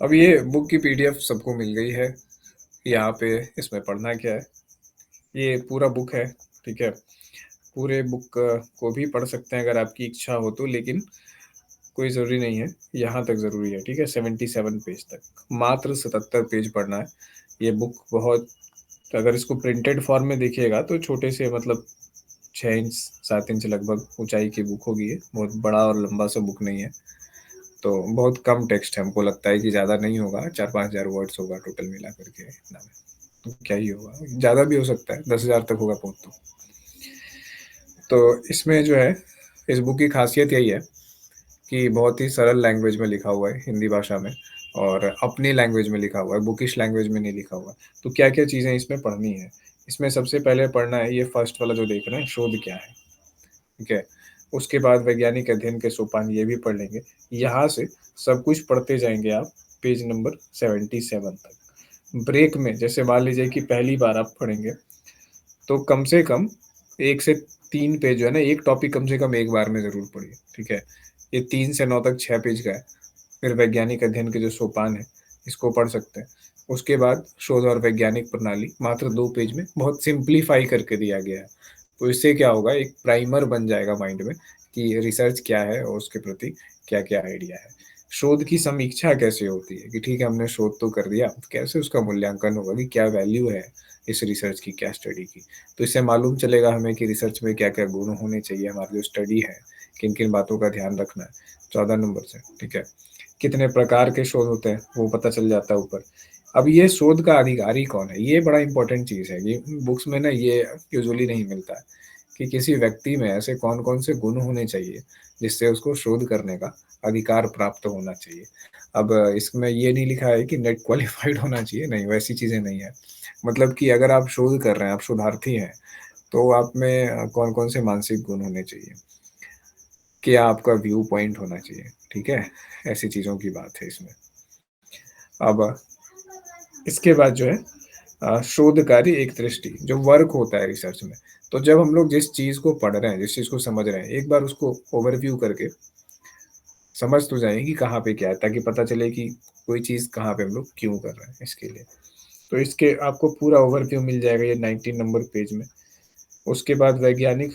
अब ये बुक की पीडीएफ सबको मिल गई है। यहाँ पे इसमें पढ़ना क्या है, ये पूरा बुक है। ठीक है, पूरे बुक को भी पढ़ सकते हैं अगर आपकी इच्छा हो तो, लेकिन कोई ज़रूरी नहीं है, यहाँ तक ज़रूरी है। ठीक है, 77 पेज तक, मात्र 77 पेज पढ़ना है। ये बुक बहुत, अगर इसको प्रिंटेड फॉर्म में देखिएगा तो छोटे से मतलब 6 इंच 7 इंच लगभग ऊंचाई की बुक होगी। ये बहुत बड़ा और लंबा सा बुक नहीं है। तो बहुत कम टेक्स्ट है, हमको लगता है कि ज़्यादा नहीं होगा, 4-5 हज़ार वर्ड्स होगा टोटल मिला करके इतना में। तो क्या ही होगा, ज़्यादा भी हो सकता है, 10 हज़ार तक होगा बहुत। तो इसमें जो है, इस बुक की खासियत यही है कि बहुत ही सरल लैंग्वेज में लिखा हुआ है, हिंदी भाषा में, और अपनी लैंग्वेज में लिखा हुआ है, बुकिश लैंग्वेज में नहीं लिखा हुआ है। तो क्या क्या चीज़ें इसमें पढ़नी है, इसमें सबसे पहले पढ़ना है ये फर्स्ट वाला जो देख रहे हैं, शोध क्या है। ठीक है, उसके बाद वैज्ञानिक अध्ययन के सोपान, ये भी पढ़ लेंगे। यहाँ से सब कुछ पढ़ते जाएंगे आप पेज नंबर 77 तक। ब्रेक में जैसे मान लीजिए कि पहली बार आप पढ़ेंगे तो कम से कम 1 से 3 पेज जो है ना, एक टॉपिक कम से कम एक बार में ज़रूर पढ़िए। ठीक है, ये 3 से 9 तक 6 पेज का है। फिर वैज्ञानिक अध्ययन के जो सोपान है, इसको पढ़ सकते हैं। उसके बाद शोध और वैज्ञानिक प्रणाली, मात्र 2 पेज में बहुत सिंप्लीफाई करके दिया गया है। तो इससे क्या होगा, एक प्राइमर बन जाएगा माइंड में कि रिसर्च क्या है और उसके प्रति क्या क्या आइडिया है। शोध की समीक्षा कैसे होती है, कि ठीक है हमने शोध तो कर दिया, कैसे उसका मूल्यांकन होगा, कि क्या वैल्यू है इस रिसर्च की, क्या स्टडी की। तो इससे मालूम चलेगा हमें कि रिसर्च में क्या क्या गुण होने चाहिए, हमारी जो स्टडी है किन किन बातों का ध्यान रखना है। 14 नंबर से। ठीक है, कितने प्रकार के शोध होते हैं वो पता चल जाता है ऊपर। अब ये शोध का अधिकारी कौन है, ये बड़ा इंपॉर्टेंट चीज़ है। ये बुक्स में ना ये यूजुअली नहीं मिलता है, कि किसी व्यक्ति में ऐसे कौन कौन से गुण होने चाहिए जिससे उसको शोध करने का अधिकार प्राप्त होना चाहिए। अब इसमें ये नहीं लिखा है कि नेट क्वालिफाइड होना चाहिए, नहीं, वैसी चीज़ें नहीं है। मतलब कि अगर आप शोध कर रहे हैं, आप शोधार्थी हैं, तो आप में कौन कौन से मानसिक गुण होने चाहिए, क्या आपका व्यू पॉइंट होना चाहिए। ठीक है, ऐसी चीज़ों की बात है इसमें। अब इसके बाद जो है शोध कार्य एक दृष्टि, जो वर्क होता है रिसर्च में। तो जब हम लोग जिस चीज़ को पढ़ रहे हैं, जिस चीज़ को समझ रहे हैं, एक बार उसको ओवरव्यू करके समझ तो जाएं कि कहाँ पे क्या है, ताकि पता चले कि कोई चीज़ कहाँ पे हम लोग क्यों कर रहे हैं इसके लिए। तो इसके आपको पूरा ओवरव्यू मिल जाएगा ये 19 नंबर पेज में। उसके बाद वैज्ञानिक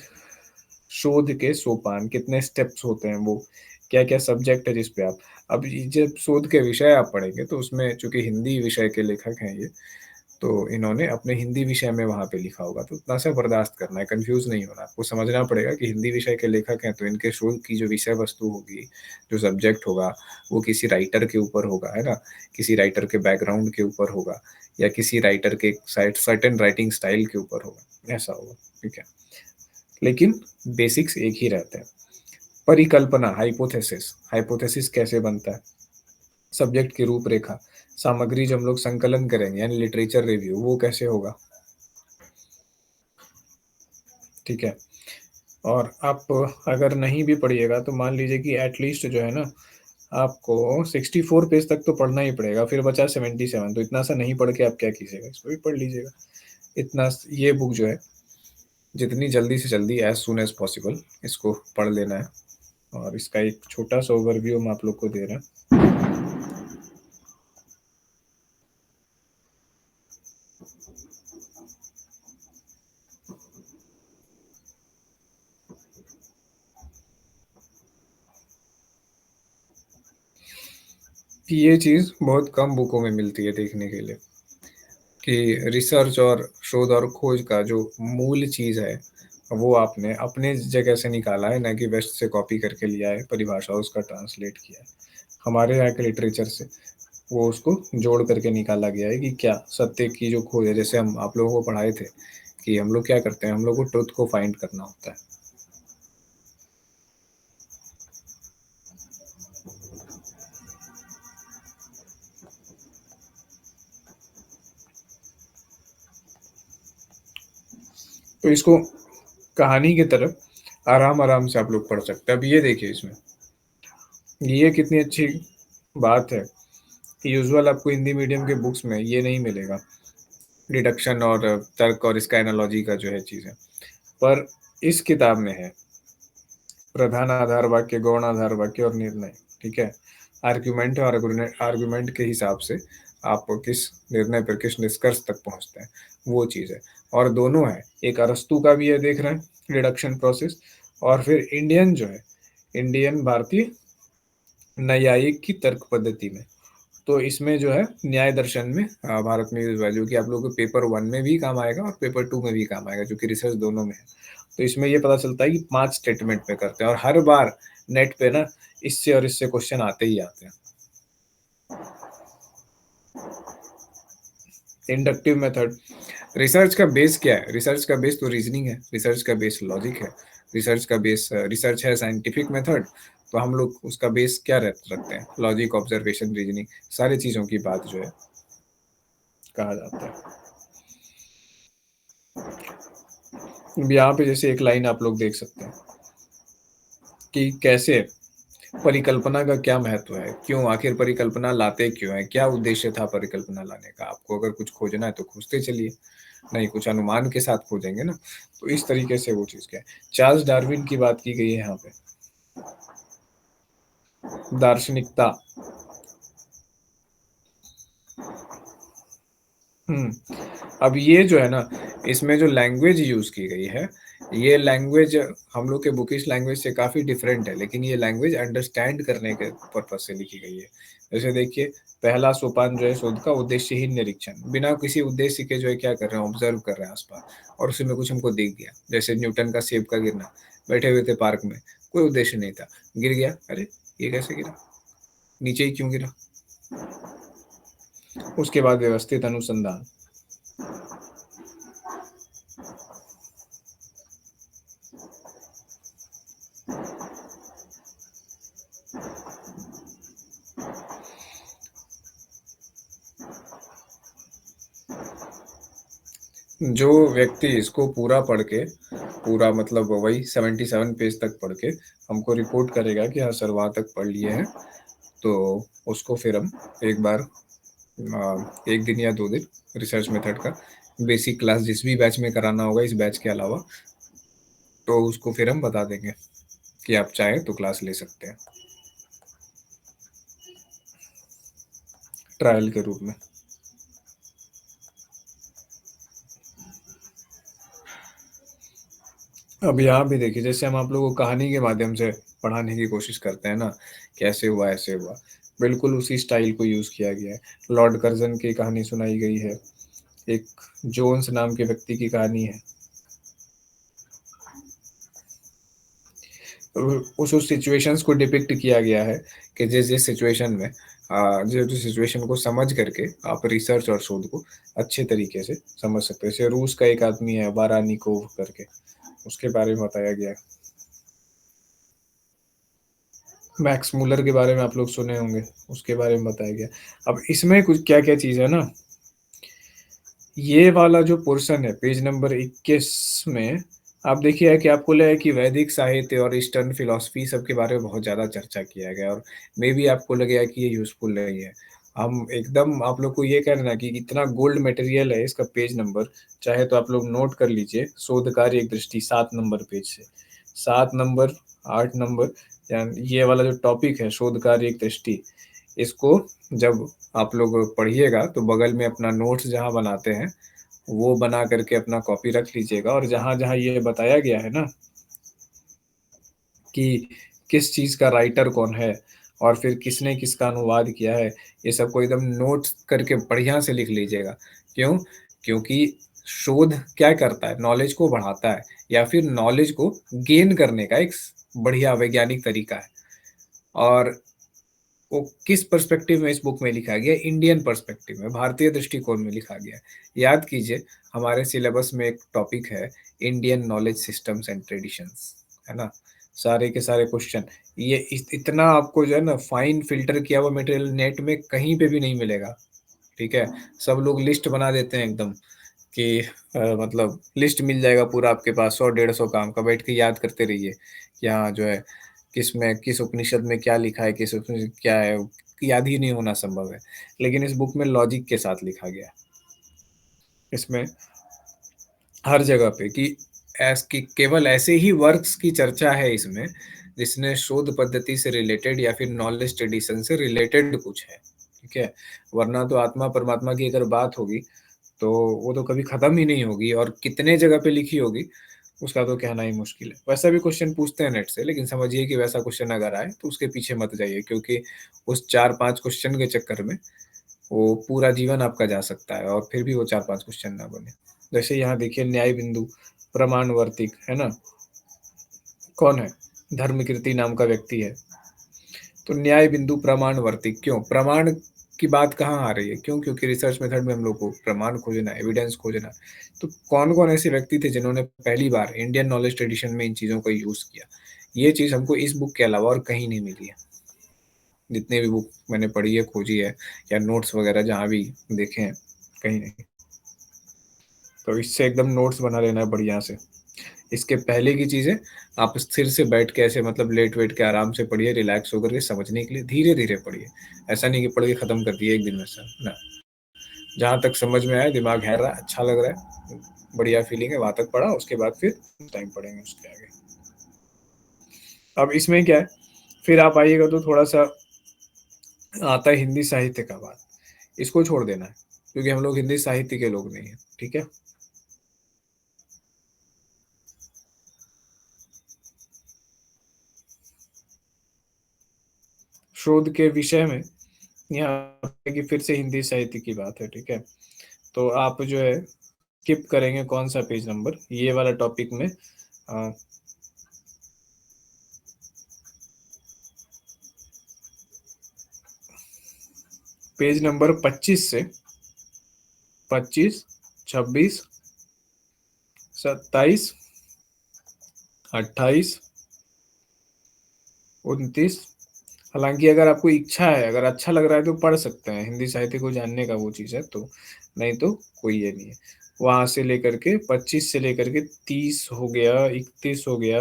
शोध के सोपान, कितने स्टेप्स होते हैं वो, क्या क्या सब्जेक्ट है जिस पे आप, अब जब शोध के विषय आप पढ़ेंगे तो उसमें चूंकि हिंदी विषय के लेखक हैं ये, तो इन्होंने अपने हिंदी विषय में वहाँ पे लिखा होगा। तो उतना सा बर्दाश्त करना है, कंफ्यूज नहीं होना, आपको समझना पड़ेगा कि हिंदी विषय के लेखक हैं तो इनके शोध की जो विषय वस्तु होगी, जो सब्जेक्ट होगा, वो किसी राइटर के ऊपर होगा, है ना, किसी राइटर के बैकग्राउंड के ऊपर होगा, या किसी राइटर के सर्टेन राइटिंग स्टाइल के ऊपर होगा, ऐसा होगा। ठीक है, लेकिन बेसिक्स एक ही रहते हैं। परिकल्पना, हाइपोथेसिस, हाइपोथेसिस कैसे बनता है, सब्जेक्ट की रूपरेखा, सामग्री जो हम लोग संकलन करेंगे यानी लिटरेचर रिव्यू, वो कैसे होगा। ठीक है, और आप अगर नहीं भी पढ़िएगा तो मान लीजिए कि एटलीस्ट जो है ना, आपको 64 पेज तक तो पढ़ना ही पड़ेगा, फिर बचा 77, तो इतना सा नहीं पढ़ के आप क्या कीजिएगा, इसको भी पढ़ लीजिएगा। इतना ये बुक जो है, जितनी जल्दी से जल्दी, एज सुन एज पॉसिबल इसको पढ़ लेना है। और इसका एक छोटा सा ओवरव्यू हम आप लोग को दे रहे हैं। ये चीज़ बहुत कम बुकों में मिलती है देखने के लिए, कि रिसर्च और शोध और खोज का जो मूल चीज़ है, वो आपने अपने जगह से निकाला है, ना कि वेस्ट से कॉपी करके लिया है, परिभाषा उसका ट्रांसलेट किया है हमारे यहाँ के लिटरेचर से, वो उसको जोड़ करके निकाला गया है कि क्या सत्य की जो खोज है। जैसे हम आप लोगों को पढ़ाए थे कि हम लोग क्या करते हैं, हम लोग को ट्रुथ को फाइंड करना होता है। तो इसको कहानी की तरफ आराम आराम से आप लोग पढ़ सकते हैं। अब ये देखिए, इसमें ये कितनी अच्छी बात है कि यूजुअल आपको हिंदी मीडियम के बुक्स में ये नहीं मिलेगा, डिडक्शन और तर्क और इसका एनालॉजी का जो है चीज़ है, पर इस किताब में है प्रधान आधार वाक्य, गौण आधार वाक्य और निर्णय। ठीक है, आर्ग्यूमेंट है और आर्ग्यूमेंट के हिसाब से आप किस निर्णय पर, किस निष्कर्ष तक पहुँचते हैं, वो चीज़ है। और दोनों है, एक अरस्तू का भी है देख रहे हैं, डिडक्शन प्रोसेस, और फिर इंडियन जो है, इंडियन भारतीय न्यायिक की तर्क पद्धति में। तो इसमें जो है न्याय दर्शन में भारत में यूज़ हुआ है, जो कि आप लोगों को पेपर 1 में भी काम आएगा और पेपर 2 में भी काम आएगा, जो कि रिसर्च दोनों में है। तो इसमें ये पता चलता है कि 5 स्टेटमेंट पे करते हैं और हर बार नेट पे ना इससे और इससे क्वेश्चन आते ही आते हैं। इंडक्टिव मेथड, रिसर्च का बेस क्या है? रिसर्च का बेस तो रीजनिंग है, रिसर्च का बेस लॉजिक है, रिसर्च का बेस रिसर्च है साइंटिफिक मेथड, तो हम लोग उसका बेस क्या रखते हैं? लॉजिक, ऑब्जर्वेशन, रीजनिंग, सारी चीज़ों की बात जो है कहा जाता है। अब यहाँ पे जैसे एक लाइन आप लोग देख सकते हैं कि कैसे परिकल्पना का क्या महत्व है, क्यों आखिर परिकल्पना लाते क्यों है, क्या उद्देश्य था परिकल्पना लाने का? आपको अगर कुछ खोजना है तो खोजते चलिए, नहीं कुछ अनुमान के साथ खोजेंगे ना। तो इस तरीके से वो चीज़ क्या है। चार्ल्स डार्विन की बात की गई है यहाँ पे, दार्शनिकता। अब ये जो है ना, इसमें जो लैंग्वेज यूज़ की गई है, ये लैंग्वेज हम लोग के बुकिश लैंग्वेज से काफ़ी डिफरेंट है, लेकिन ये लैंग्वेज अंडरस्टैंड करने के पर्पज़ से लिखी गई है। जैसे देखिए, पहला सोपान जो है शोध का, उद्देश्यहीन निरीक्षण। बिना किसी उद्देश्य के जो है क्या कर रहे हैं, ऑब्ज़र्व कर रहे हैं आस-पास, और उसी में कुछ हमको दिख गया। जैसे न्यूटन का सेब का गिरना, बैठे हुए थे पार्क में, कोई उद्देश्य नहीं था, गिर गया, अरे! ये कैसे गिरा? नीचे ही क्यों गिरा? उसके बाद व्यवस्थित अनुसंधान। जो व्यक्ति इसको पूरा पढ़ के, पूरा मतलब वही 77 पेज तक पढ़ के हमको रिपोर्ट करेगा कि हाँ सर वहाँ तक पढ़ लिए हैं, तो उसको फिर हम एक बार 1 दिन या 2 दिन रिसर्च मेथड का बेसिक क्लास जिस भी बैच में कराना होगा इस बैच के अलावा, तो उसको फिर हम बता देंगे कि आप चाहें तो क्लास ले सकते हैं ट्रायल के रूप में। अब यहाँ भी देखिए, जैसे हम आप लोगों को कहानी के माध्यम से पढ़ाने की कोशिश करते हैं ना, कैसे हुआ ऐसे हुआ, बिल्कुल उसी स्टाइल को यूज़ किया गया है। लॉर्ड कर्जन की कहानी सुनाई गई है, एक जोन्स नाम के व्यक्ति की कहानी है। उस सिचुएशंस को डिपिक्ट किया गया है कि जिस जिस सिचुएशन में जिस जिस सिचुएशन को समझ करके आप रिसर्च और शोध को अच्छे तरीके से समझ सकते हैं। जैसे रूस का एक आदमी है बारानिकोव करके, उसके बारे में बताया गया है। मैक्स मूलर के बारे में आप लोग सुने होंगे, उसके बारे में बताया गया। अब इसमें कुछ क्या-क्या चीज़ है ना, ये वाला जो पोर्शन है पेज नंबर 21 में, आप देखिए है कि आपको लगा कि वैदिक साहित्य और ईस्टर्न फिलॉसफी सब के बारे में बहुत ज़्यादा चर्चा किया गया, और मेबी आपको लगेगा कि ये यूज़फुल नहीं है। हम एकदम आप लोग को ये कहना है कि इतना गोल्ड मटेरियल है इसका पेज नंबर, चाहे तो आप लोग नोट कर लीजिए, शोध कार्य एक दृष्टि 7 नंबर पेज से। 7 नंबर, 8 नंबर, या ये वाला जो टॉपिक है शोध कार्य एक दृष्टि, इसको जब आप लोग पढ़िएगा तो बगल में अपना नोट्स जहाँ बनाते हैं, वो बना करके अपना कॉपी रख लीजिएगा, और जहाँ-जहाँ ये बताया गया है ना कि किस चीज़ का राइटर कौन है और फिर किसने किसका अनुवाद किया है, ये सबको एकदम नोट करके बढ़िया से लिख लीजिएगा। क्यों? क्योंकि शोध क्या करता है? नॉलेज को बढ़ाता है, या फिर नॉलेज को गेन करने का एक बढ़िया वैज्ञानिक तरीका है। और वो किस पर्सपेक्टिव में इस बुक में लिखा गया है? इंडियन पर्सपेक्टिव में, भारतीय दृष्टिकोण में लिखा गया है। याद कीजिए, हमारे सिलेबस में एक टॉपिक है Indian knowledge systems and traditions, है ना? सारे के सारे क्वेश्चन, ये इतना आपको जो है ना फाइन फ़िल्टर किया हुआ मटेरियल नेट में कहीं पे भी नहीं मिलेगा, ठीक है? सब लोग लिस्ट बना देते हैं एकदम कि मतलब लिस्ट मिल जाएगा पूरा आपके पास 100 150 काम का, बैठ के याद करते रहिए कि हाँ, जो है किसमें किस उपनिषद में क्या लिखा है, किस उपनिषद क्या है, याद ही नहीं होना संभव है। लेकिन इस बुक में लॉजिक के साथ लिखा गया है। इसमें हर जगह पे कि केवल ऐसे ही वर्क्स की चर्चा है इसमें, जिसने शोध पद्धति से रिलेटेड या फिर नॉलेज ट्रेडिशन से रिलेटेड कुछ है, ठीक है? वरना तो आत्मा परमात्मा की अगर बात होगी, तो वो तो कभी खत्म ही नहीं होगी और कितने जगह पे लिखी होगी, उसका तो कहना ही मुश्किल है। वैसा भी क्वेश्चन पूछते हैं नेट से, लेकिन समझिए कि वैसा क्वेश्चन अगर आए, तो उसके पीछे मत जाइए क्योंकि उस 4-5 क्वेश्चन के चक्कर में वो पूरा जीवन आपका जा सकता है और फिर भी वो 4-5 क्वेश्चन ना बने। जैसे यहाँ देखिए न्याय बिंदु, प्रमाणवर्तिक, है ना? कौन है? धर्मकीर्ति नाम का व्यक्ति है। तो न्याय बिंदु प्रमाणवर्तिक क्यों? प्रमाण की बात कहाँ आ रही है? क्यों? क्योंकि रिसर्च मेथड में हम लोग को प्रमाण खोजना है, एविडेंस खोजना है। तो कौन-कौन ऐसे व्यक्ति थे जिन्होंने पहली बार इंडियन नॉलेज ट्रेडिशन में इन चीज़ों का यूज़ किया? ये चीज़ हमको इस बुक के अलावा और कहीं नहीं मिली है। जितने भी बुक मैंने पढ़ी है, खोजी है या नोट्स वगैरह जहाँ भी देखे हैं, कहीं नहीं। तो इससे एकदम नोट्स बना लेना है बढ़िया से। इसके पहले की चीज़ें आप स्थिर से बैठ के ऐसे मतलब लेट-वेट के आराम से पढ़िए, रिलैक्स होकर के समझने के लिए धीरे-धीरे पढ़िए। ऐसा नहीं कि पढ़ के खत्म कर दिए एक दिन में सब, ना। जहाँ तक समझ में आए, दिमाग हैर रहा है, अच्छा लग रहा है, बढ़िया फीलिंग है, वहाँ तक पढ़ा, उसके बाद फिर टाइम पढ़ेंगे उसके आगे। अब इसमें क्या है, फिर आप आइएगा तो थोड़ा-सा आता है हिंदी साहित्य का बात। इसको छोड़ देना है, क्योंकि हम लोग हिंदी साहित्य के लोग नहीं हैं, ठीक है? शोध के विषय में यहाँ पे कि फिर से हिंदी साहित्य की बात है, ठीक है? तो आप जो है स्किप करेंगे कौन-सा पेज नंबर? ये वाला टॉपिक में पेज नंबर 25 से 25, 26, 27, 28, 29। हालाँकि अगर आपको इच्छा है, अगर अच्छा लग रहा है तो पढ़ सकते हैं, हिंदी साहित्य को जानने का वो चीज़ है तो, नहीं तो कोई ये नहीं है। वहाँ से लेकर के 25 से लेकर के 30 हो गया, 31 हो गया,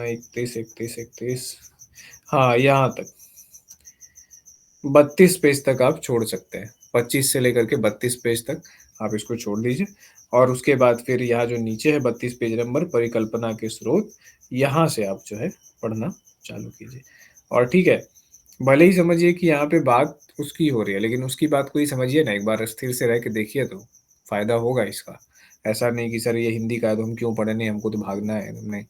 31, 31, 31, हाँ, यहाँ तक। 32 पेज तक आप छोड़ सकते हैं। 25 से लेकर के 32 पेज तक आप इसको छोड़ दीजिए और उसके बाद फिर यहाँ जो नीचे है 32 पेज नंबर परिकल्पना के स्रोत, यहाँ से आप जो है पढ़ना चालू कीजिए। और ठीक है, भले ही समझिए कि यहाँ पे बात उसकी हो रही है, लेकिन उसकी बात को ही समझिए ना, एक बार स्थिर से रह के देखिए तो फ़ायदा होगा इसका। ऐसा नहीं कि सर ये हिंदी का है तो हम क्यों पढ़े, नहीं हमको तो भागना है, नहीं।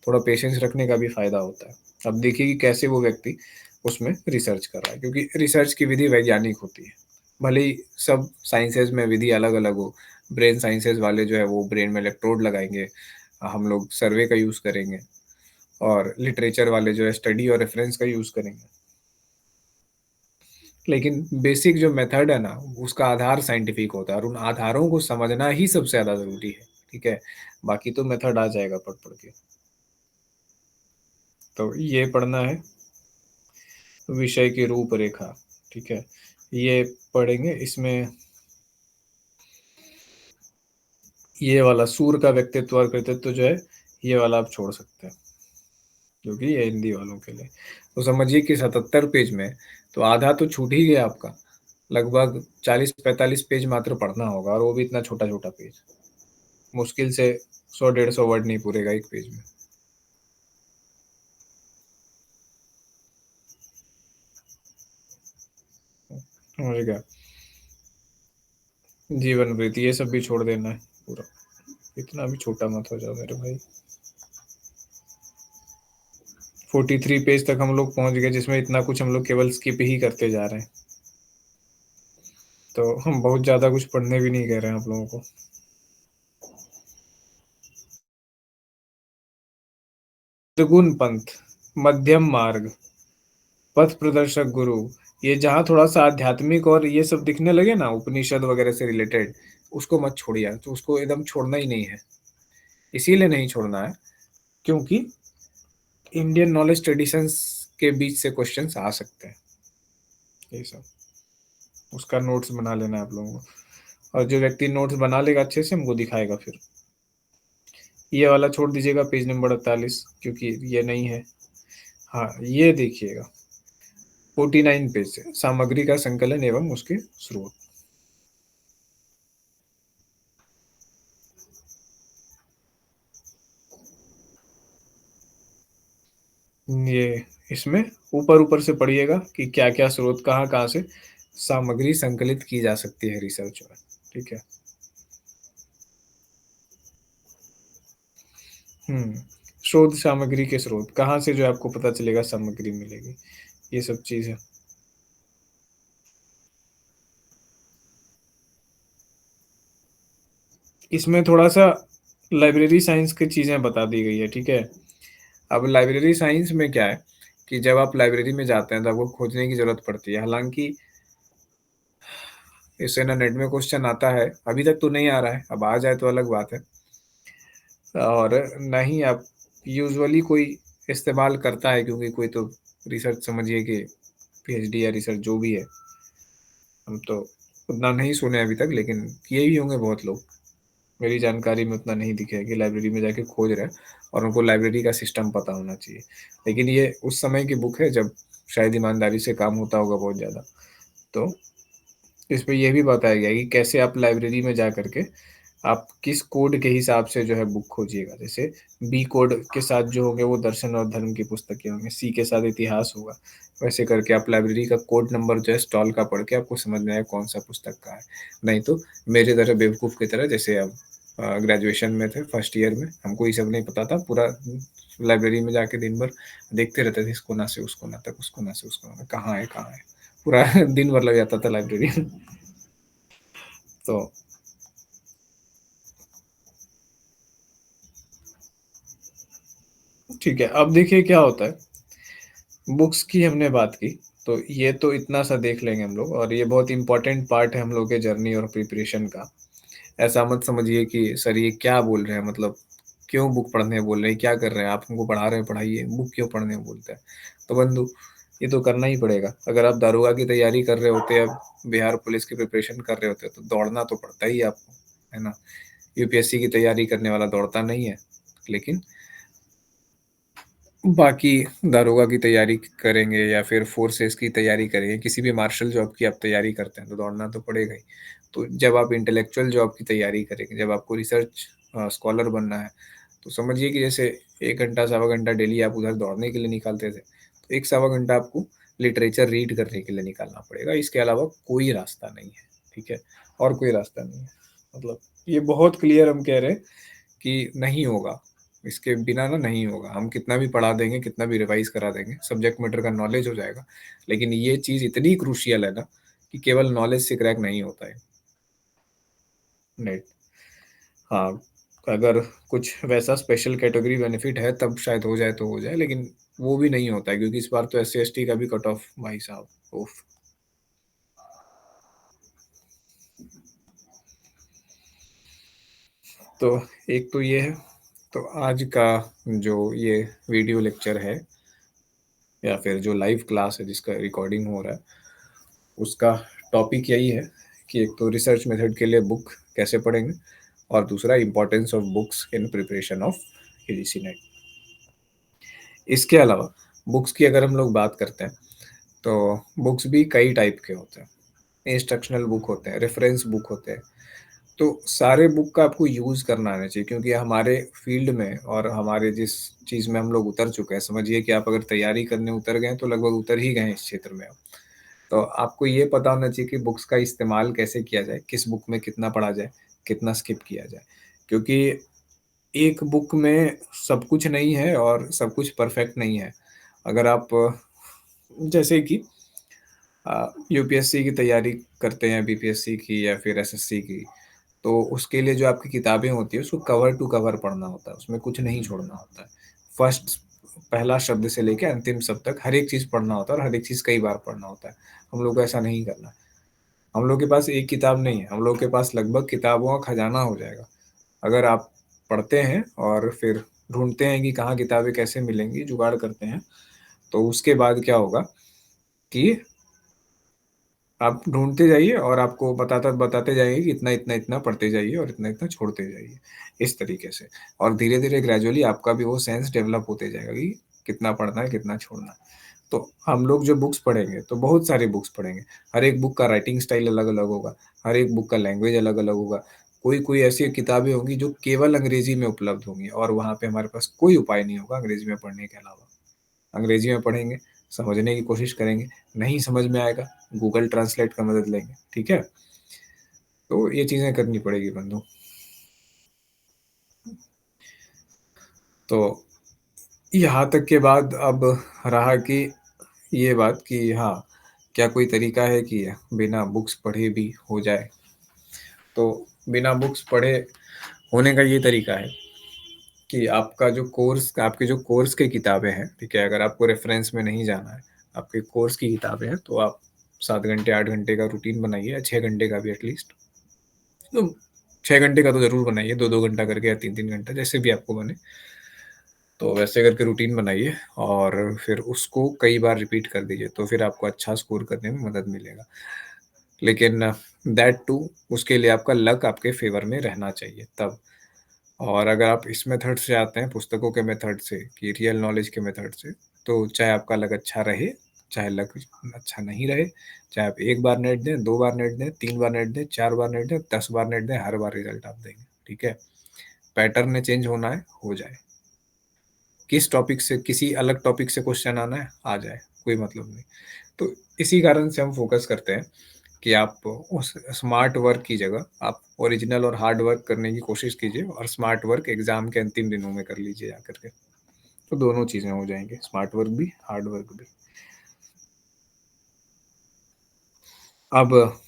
थोड़ा पेशेंस रखने का भी फ़ायदा होता है। अब देखिए कि कैसे वो व्यक्ति उसमें रिसर्च कर रहा है, क्योंकि रिसर्च की विधि वैज्ञानिक होती है। भले ही सब साइंसेज़ में विधि अलग-अलग हो, ब्रेन साइंसेज़ वाले जो है वो ब्रेन में इलेक्ट्रोड लगाएँगे, हम लोग सर्वे का यूज़ करेंगे और लिटरेचर वाले जो है स्टडी और रेफ़रेंस का यूज़ करेंगे। लेकिन बेसिक जो मेथड है ना, उसका आधार साइंटिफिक होता है और उन आधारों को समझना ही सबसे ज़्यादा ज़रूरी है, ठीक है? बाकी तो मेथड आ जाएगा पढ़-पढ़ के। तो ये पढ़ना है, विषय की रूपरेखा, ठीक है? ये पढ़ेंगे, इसमें ये वाला सूर का व्यक्तित्व और कृतित्व जो है, ये वाला आप छोड़ सकते हैं, क्योंकि ये हिंदी वालों के लिए। तो समझिए कि 77 पेज में तो आधा तो छूट ही गया आपका। लगभग 40-45 पेज मात्र पढ़ना होगा और वो भी इतना छोटा-छोटा पेज। मुश्किल से 100 150 वर्ड नहीं पूरेगा एक पेज में। समझ गया? जीवन वृत्त ये सब भी छोड़ देना है पूरा। इतना भी छोटा मत हो जाओ मेरे भाई। 43 पेज तक हम लोग पहुँच गए, जिसमें इतना कुछ हम लोग केवल स्किप ही करते जा रहे हैं। तो हम बहुत ज़्यादा कुछ पढ़ने भी नहीं कह रहे हैं आप लोगों को। त्रिगुण पंथ, मध्यम मार्ग, पथ प्रदर्शक गुरु, ये जहाँ थोड़ा-सा आध्यात्मिक और ये सब दिखने लगे ना उपनिषद वगैरह से रिलेटेड, उसको मत छोड़िए, तो उसको एकदम छोड़ना ही नहीं है। इसीलिए नहीं छोड़ना है, क्योंकि इंडियन नॉलेज ट्रेडिशंस के बीच से क्वेश्चंस आ सकते हैं, ये सब। उसका नोट्स बना लेना है आप लोगों को और जो व्यक्ति नोट्स बना लेगा अच्छे से हमको दिखाएगा फिर। ये वाला छोड़ दीजिएगा पेज नंबर 48, क्योंकि ये नहीं है। हाँ, ये देखिएगा 49 पेज से सामग्री का संकलन एवं उसके स्रोत। ये इसमें ऊपर-ऊपर से पढ़िएगा कि क्या-क्या स्रोत कहाँ-कहाँ से सामग्री संकलित की जा सकती है रिसर्च में, ठीक है? हुँ, शोध सामग्री के स्रोत, कहाँ से जो है आपको पता चलेगा सामग्री मिलेगी, ये सब चीज़ है। इसमें थोड़ा-सा लाइब्रेरी साइंस की चीज़ें बता दी गई है, ठीक है? अब लाइब्रेरी साइंस में क्या है कि जब आप लाइब्रेरी में जाते हैं तो आपको खोजने की ज़रूरत पड़ती है। हालाँकि इससे ना नेट में क्वेश्चन आता है, अभी तक तो नहीं आ रहा है, अब आ जाए तो अलग बात है। और ना ही आप यूजुअली कोई इस्तेमाल करता है क्योंकि कोई तो रिसर्च समझिए कि पीएचडी या रिसर्च जो भी है, हम तो उतना नहीं सुने अभी तक लेकिन किए भी होंगे बहुत लोग। मेरी जानकारी में उतना नहीं दिखे है कि लाइब्रेरी में जाके खोज रहे हैं और उनको लाइब्रेरी का सिस्टम पता होना चाहिए। लेकिन ये उस समय की बुक है जब शायद ईमानदारी से काम होता होगा बहुत ज़्यादा। तो इसमें ये भी बताया गया है कि कैसे आप लाइब्रेरी में जा कर के आप किस कोड के हिसाब से जो है बुक खोजिएगा। जैसे बी कोड के साथ जो होंगे वो दर्शन और धर्म की पुस्तकें होंगी, सी के साथ इतिहास होगा। वैसे करके आप लाइब्रेरी का कोड नंबर जो है स्टॉल का पढ़ के आपको समझ में आएगा कौन-सा पुस्तक का है। नहीं तो मेरी तरह बेवकूफ़ की तरह जैसे अब ग्रेजुएशन में थे फर्स्ट ईयर में, हमको ये सब नहीं पता था। पूरा लाइब्रेरी में जाके दिन भर देखते रहते थे इस कोना से उस कोना तक, उस कोना से उस कोना तक, कहाँ है, कहाँ है? पूरा दिन भर लग जाता था लाइब्रेरी में। तो ठीक है, अब देखिए क्या होता है, बुक्स की हमने बात की, तो ये तो इतना सा देख लेंगे हम लोग और ये बहुत इम्पोर्टेंट पार्ट है हम लोग के जर्नी और प्रिपरेशन का। ऐसा मत समझिए कि सर ये क्या बोल रहे हैं मतलब क्यों बुक पढ़ने बोल रहे हैं, क्या कर रहे हैं? आप हमको पढ़ा रहे हैं पढ़ाइए, बुक क्यों पढ़ने बोलते हैं? तो बंधु ये तो करना ही पड़ेगा। अगर आप दारोगा की तैयारी कर रहे होते या बिहार पुलिस की प्रिपरेशन कर रहे होते तो दौड़ना तो पड़ता ही है आपको, है ना? यूपीएससी की तैयारी करने वाला दौड़ता नहीं है, लेकिन बाकी दारोगा की तैयारी करेंगे या फिर फोर्सेस की तैयारी करेंगे, किसी भी मार्शल जॉब की आप तैयारी करते हैं तो दौड़ना तो पड़ेगा ही। तो जब आप इंटेलेक्चुअल जॉब की तैयारी करेंगे, जब आपको रिसर्च स्कॉलर बनना है, तो समझिए कि जैसे 1 घंटा, सवा घंटा डेली आप उधर दौड़ने के लिए निकालते थे, तो 1 सवा घंटा आपको लिटरेचर रीड करने के लिए निकालना पड़ेगा। इसके अलावा कोई रास्ता नहीं है, ठीक है? और कोई रास्ता नहीं है। मतलब ये बहुत क्लियर हम कह रहे हैं कि नहीं होगा, इसके बिना ना नहीं होगा। हम कितना भी पढ़ा देंगे, कितना भी रिवाइज़ करा देंगे, सब्जेक्ट मैटर का नॉलेज हो जाएगा, लेकिन ये चीज़ इतनी क्रूशियल है ना कि केवल नॉलेज से क्रैक नहीं होता है नेट। हाँ, अगर कुछ वैसा स्पेशल कैटेगरी बेनिफिट है तब शायद हो जाए तो हो जाए, लेकिन वो भी नहीं होता है क्योंकि इस बार तो एससी-एसटी का भी कट ऑफ भाई साहब, उफ़! तो एक तो ये है, तो आज का जो ये वीडियो लेक्चर है या फिर जो लाइव क्लास है जिसका रिकॉर्डिंग हो रहा है, उसका टॉपिक यही है कि एक तो रिसर्च मेथड के लिए बुक कैसे पढ़ेंगे और दूसरा importance of books in preparation of UGC net. इसके अलावा बुक्स की अगर हम लोग बात करते हैं, तो बुक्स भी कई टाइप के होते हैं। इंस्ट्रक्शनल बुक होते हैं, रेफरेंस बुक होते हैं। तो सारे बुक का आपको यूज़ करना आना चाहिए क्योंकि हमारे फ़ील्ड में और हमारे जिस चीज़ में हम लोग उतर चुके हैं, समझिए कि आप अगर तैयारी करने उतर गए हैं, तो लगभग उतर ही गए हैं इस क्षेत्र में अब। तो आपको ये पता होना चाहिए कि बुक्स का इस्तेमाल कैसे किया जाए, किस बुक में कितना पढ़ा जाए, कितना स्किप किया जाए। क्योंकि एक बुक में सब कुछ नहीं है और सब कुछ परफेक्ट नहीं है। अगर आप जैसे कि यूपीएससी की तैयारी करते हैं, बीपीएससी की या फिर एसएससी की, तो उसके लिए जो आपकी किताबें होती हैं, उसको कवर टू कवर पढ़ना होता है, उसमें कुछ नहीं छोड़ना होता है। फर्स्ट पहला शब्द से लेके अंतिम शब्द तक हर एक चीज़ पढ़ना होता है और हर एक चीज़ कई बार पढ़ना होता है। हम लोग को ऐसा नहीं करना है। हम लोग के पास एक किताब नहीं है, हम लोग के पास लगभग किताबों का खजाना हो जाएगा। अगर आप पढ़ते हैं और फिर ढूँढते हैं कि कहाँ किताबें कैसे मिलेंगी, जुगाड़ करते हैं, तो उसके बाद क्या होगा कि आप ढूँढते जाइए और आपको बताता बताते जाएँगे कि इतना-इतना पढ़ते जाइए और इतना-इतना छोड़ते जाइए, इस तरीके से। और धीरे-धीरे ग्रेजुअली आपका भी वो सेंस डेवलप होते जाएगा कि कितना पढ़ना है, कितना छोड़ना है। तो हम लोग जो बुक्स पढ़ेंगे, तो बहुत सारी बुक्स पढ़ेंगे। हर एक बुक का राइटिंग स्टाइल अलग-अलग होगा, हर एक बुक का लैंग्वेज अलग-अलग होगा। कोई-कोई ऐसी किताबें होंगी जो केवल अंग्रेज़ी में उपलब्ध होंगी और वहाँ पे हमारे पास कोई उपाय नहीं होगा अंग्रेज़ी में पढ़ने के अलावा। अंग्रेजी में पढ़ेंगे, समझने की कोशिश करेंगे, नहीं समझ में आएगा, गूगल ट्रांसलेट का मदद लेंगे, ठीक है? तो ये चीज़ें करनी पड़ेगी बंधु। तो यहाँ तक के बाद अब रहा कि ये बात कि हाँ, क्या कोई तरीका है कि बिना बुक्स पढ़े भी हो जाए? तो बिना बुक्स पढ़े होने का ये तरीका है कि आपके जो कोर्स की किताबें हैं, ठीक है? अगर आपको रेफ़रेंस में नहीं जाना है, आपके कोर्स की किताबें हैं, तो आप 7 घंटे, 8 घंटे का रूटीन बनाइए या 6 घंटे का भी एटलीस्ट। तो 6 घंटे का तो ज़रूर बनाइए, 2-2 घंटा करके या 3-3 घंटा, जैसे भी आपको बने। तो वैसे करके रूटीन बनाइए और फिर उसको कई बार रिपीट कर दीजिए, तो फिर आपको अच्छा स्कोर करने में मदद मिलेगा। लेकिन दैट टू उसके लिए आपका लक आपके फ़ेवर में रहना चाहिए तब। और अगर आप इस मेथड से आते हैं, पुस्तकों के मेथड से कि रियल नॉलेज के मेथड से, तो चाहे आपका लक अच्छा रहे, चाहे लक अच्छा नहीं रहे, चाहे आप 1 बार नेट दें, 2 बार नेट दें, 3 बार नेट दें, 4 बार नेट दें, 10 बार नेट दें, हर बार रिज़ल्ट आप देंगे, ठीक है? पैटर्न में चेंज होना है, हो जाए। किस टॉपिक से किसी अलग टॉपिक से क्वेश्चन आना है, आ जाए, कोई मतलब नहीं। तो इसी कारण से हम फ़ोकस करते हैं कि आप उस स्मार्ट वर्क की जगह आप ओरिजिनल और हार्ड वर्क करने की कोशिश कीजिए और स्मार्ट वर्क एग्ज़ाम के अंतिम दिनों में कर लीजिए जाकर के। तो दोनों चीज़ें हो जाएँगी, स्मार्ट वर्क भी, हार्ड वर्क भी। अब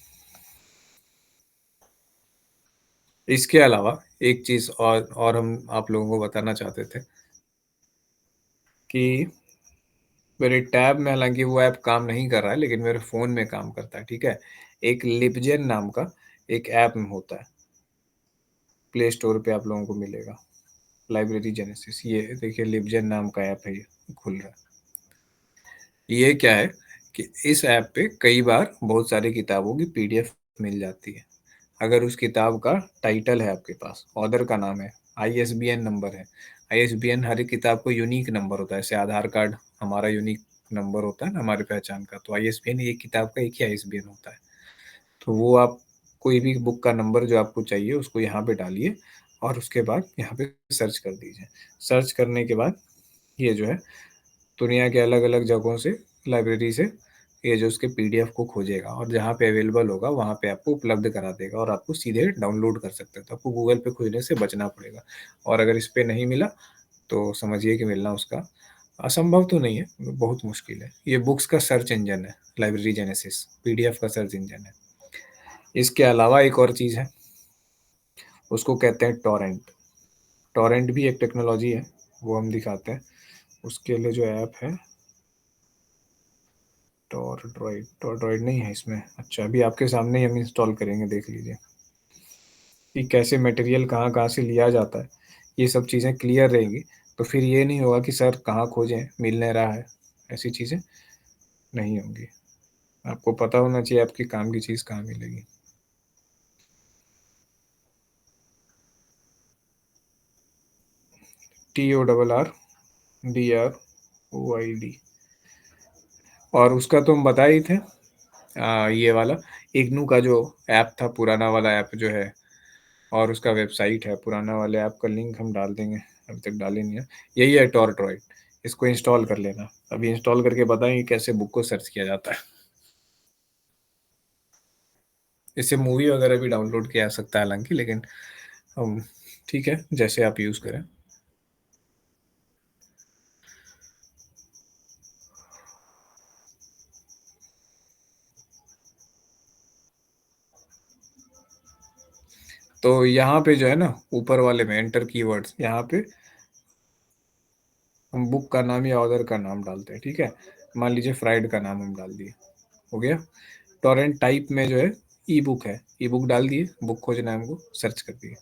इसके अलावा एक चीज़ और हम आप लोगों को बताना चाहते थे कि मेरे टैब में हालाँकि वो ऐप काम नहीं कर रहा है, लेकिन मेरे फ़ोन में काम करता है, ठीक है? एक लिबजेन नाम का एक ऐप होता है, प्ले स्टोर पे आप लोगों को मिलेगा, लाइब्रेरी जेनेसिस। ये देखिए लिबजेन नाम का ऐप है ये, खुल रहा है। ये क्या है कि इस ऐप पे कई बार बहुत सारी किताबों की पीडीएफ मिल जाती है। अगर उस किताब का टाइटल है आपके पास, ऑथर का नाम है, आईएसबीएन नंबर है। आईएसबीएन हर एक किताब को यूनिक नंबर होता है, जैसे आधार कार्ड हमारा यूनिक नंबर होता है ना हमारी पहचान का, तो आईएसबीएन एक किताब का एक ही आईएसबीएन होता है। तो वो आप कोई भी बुक का नंबर जो आपको चाहिए उसको यहाँ पे डालिए और उसके बाद यहाँ पे सर्च कर दीजिए। सर्च करने के बाद ये जो है दुनिया के अलग-अलग जगहों से, लाइब्रेरी से ये जो उसके पीडीएफ को खोजेगा और जहाँ पे अवेलेबल होगा वहाँ पे आपको उपलब्ध करा देगा और आपको सीधे डाउनलोड कर सकते हैं। तो आपको गूगल पे खोजने से बचना पड़ेगा और अगर इस पे नहीं मिला तो समझिए कि मिलना उसका असंभव तो नहीं है, बहुत मुश्किल है। ये बुक्स का सर्च इंजन है, लाइब्रेरी जेनेसिस, पीडीएफ का सर्च इंजन है। इसके अलावा एक और चीज़ है, उसको कहते हैं टॉरेंट। टॉरेंट भी एक टेक्नोलॉजी है, वो हम दिखाते हैं। उसके लिए जो ऐप है टॉरड्रॉइड नहीं है इसमें। अच्छा, अभी आपके सामने ही हम इंस्टॉल करेंगे, देख लीजिए कि कैसे मटेरियल कहाँ-कहाँ से लिया जाता है। ये सब चीज़ें क्लियर रहेंगी, तो फिर ये नहीं होगा कि सर कहाँ खोजें, मिल नहीं रहा है। ऐसी चीज़ें नहीं होंगी। आपको पता होना चाहिए आपके काम की चीज़ कहाँ मिलेगी। TORRDROID और उसका तो हम बता ही थे। ये वाला इग्नू का जो ऐप था, पुराना वाला ऐप जो है और उसका वेबसाइट है, पुराना वाले ऐप का लिंक हम डाल देंगे, अभी तक डाले नहीं है। यही है टॉरड्रॉइड, इसको इंस्टॉल कर लेना। अभी इंस्टॉल करके बताएँगे कैसे बुक को सर्च किया जाता है। इससे मूवी वगैरह भी डाउनलोड किया जा सकता है हालाँकि, लेकिन हम ठीक है, जैसे आप यूज़ करें। तो यहाँ पे जो है ना, ऊपर वाले में एंटर कीवर्ड्स, यहाँ पे हम बुक का नाम या ऑथर का नाम डालते हैं, ठीक है? मान लीजिए फ्राइड का नाम हम डाल दिए, हो गया? टॉरेंट टाइप में जो है ई-बुक है, ई-बुक डाल दिए, बुक खोजना है हमको, सर्च कर दिए।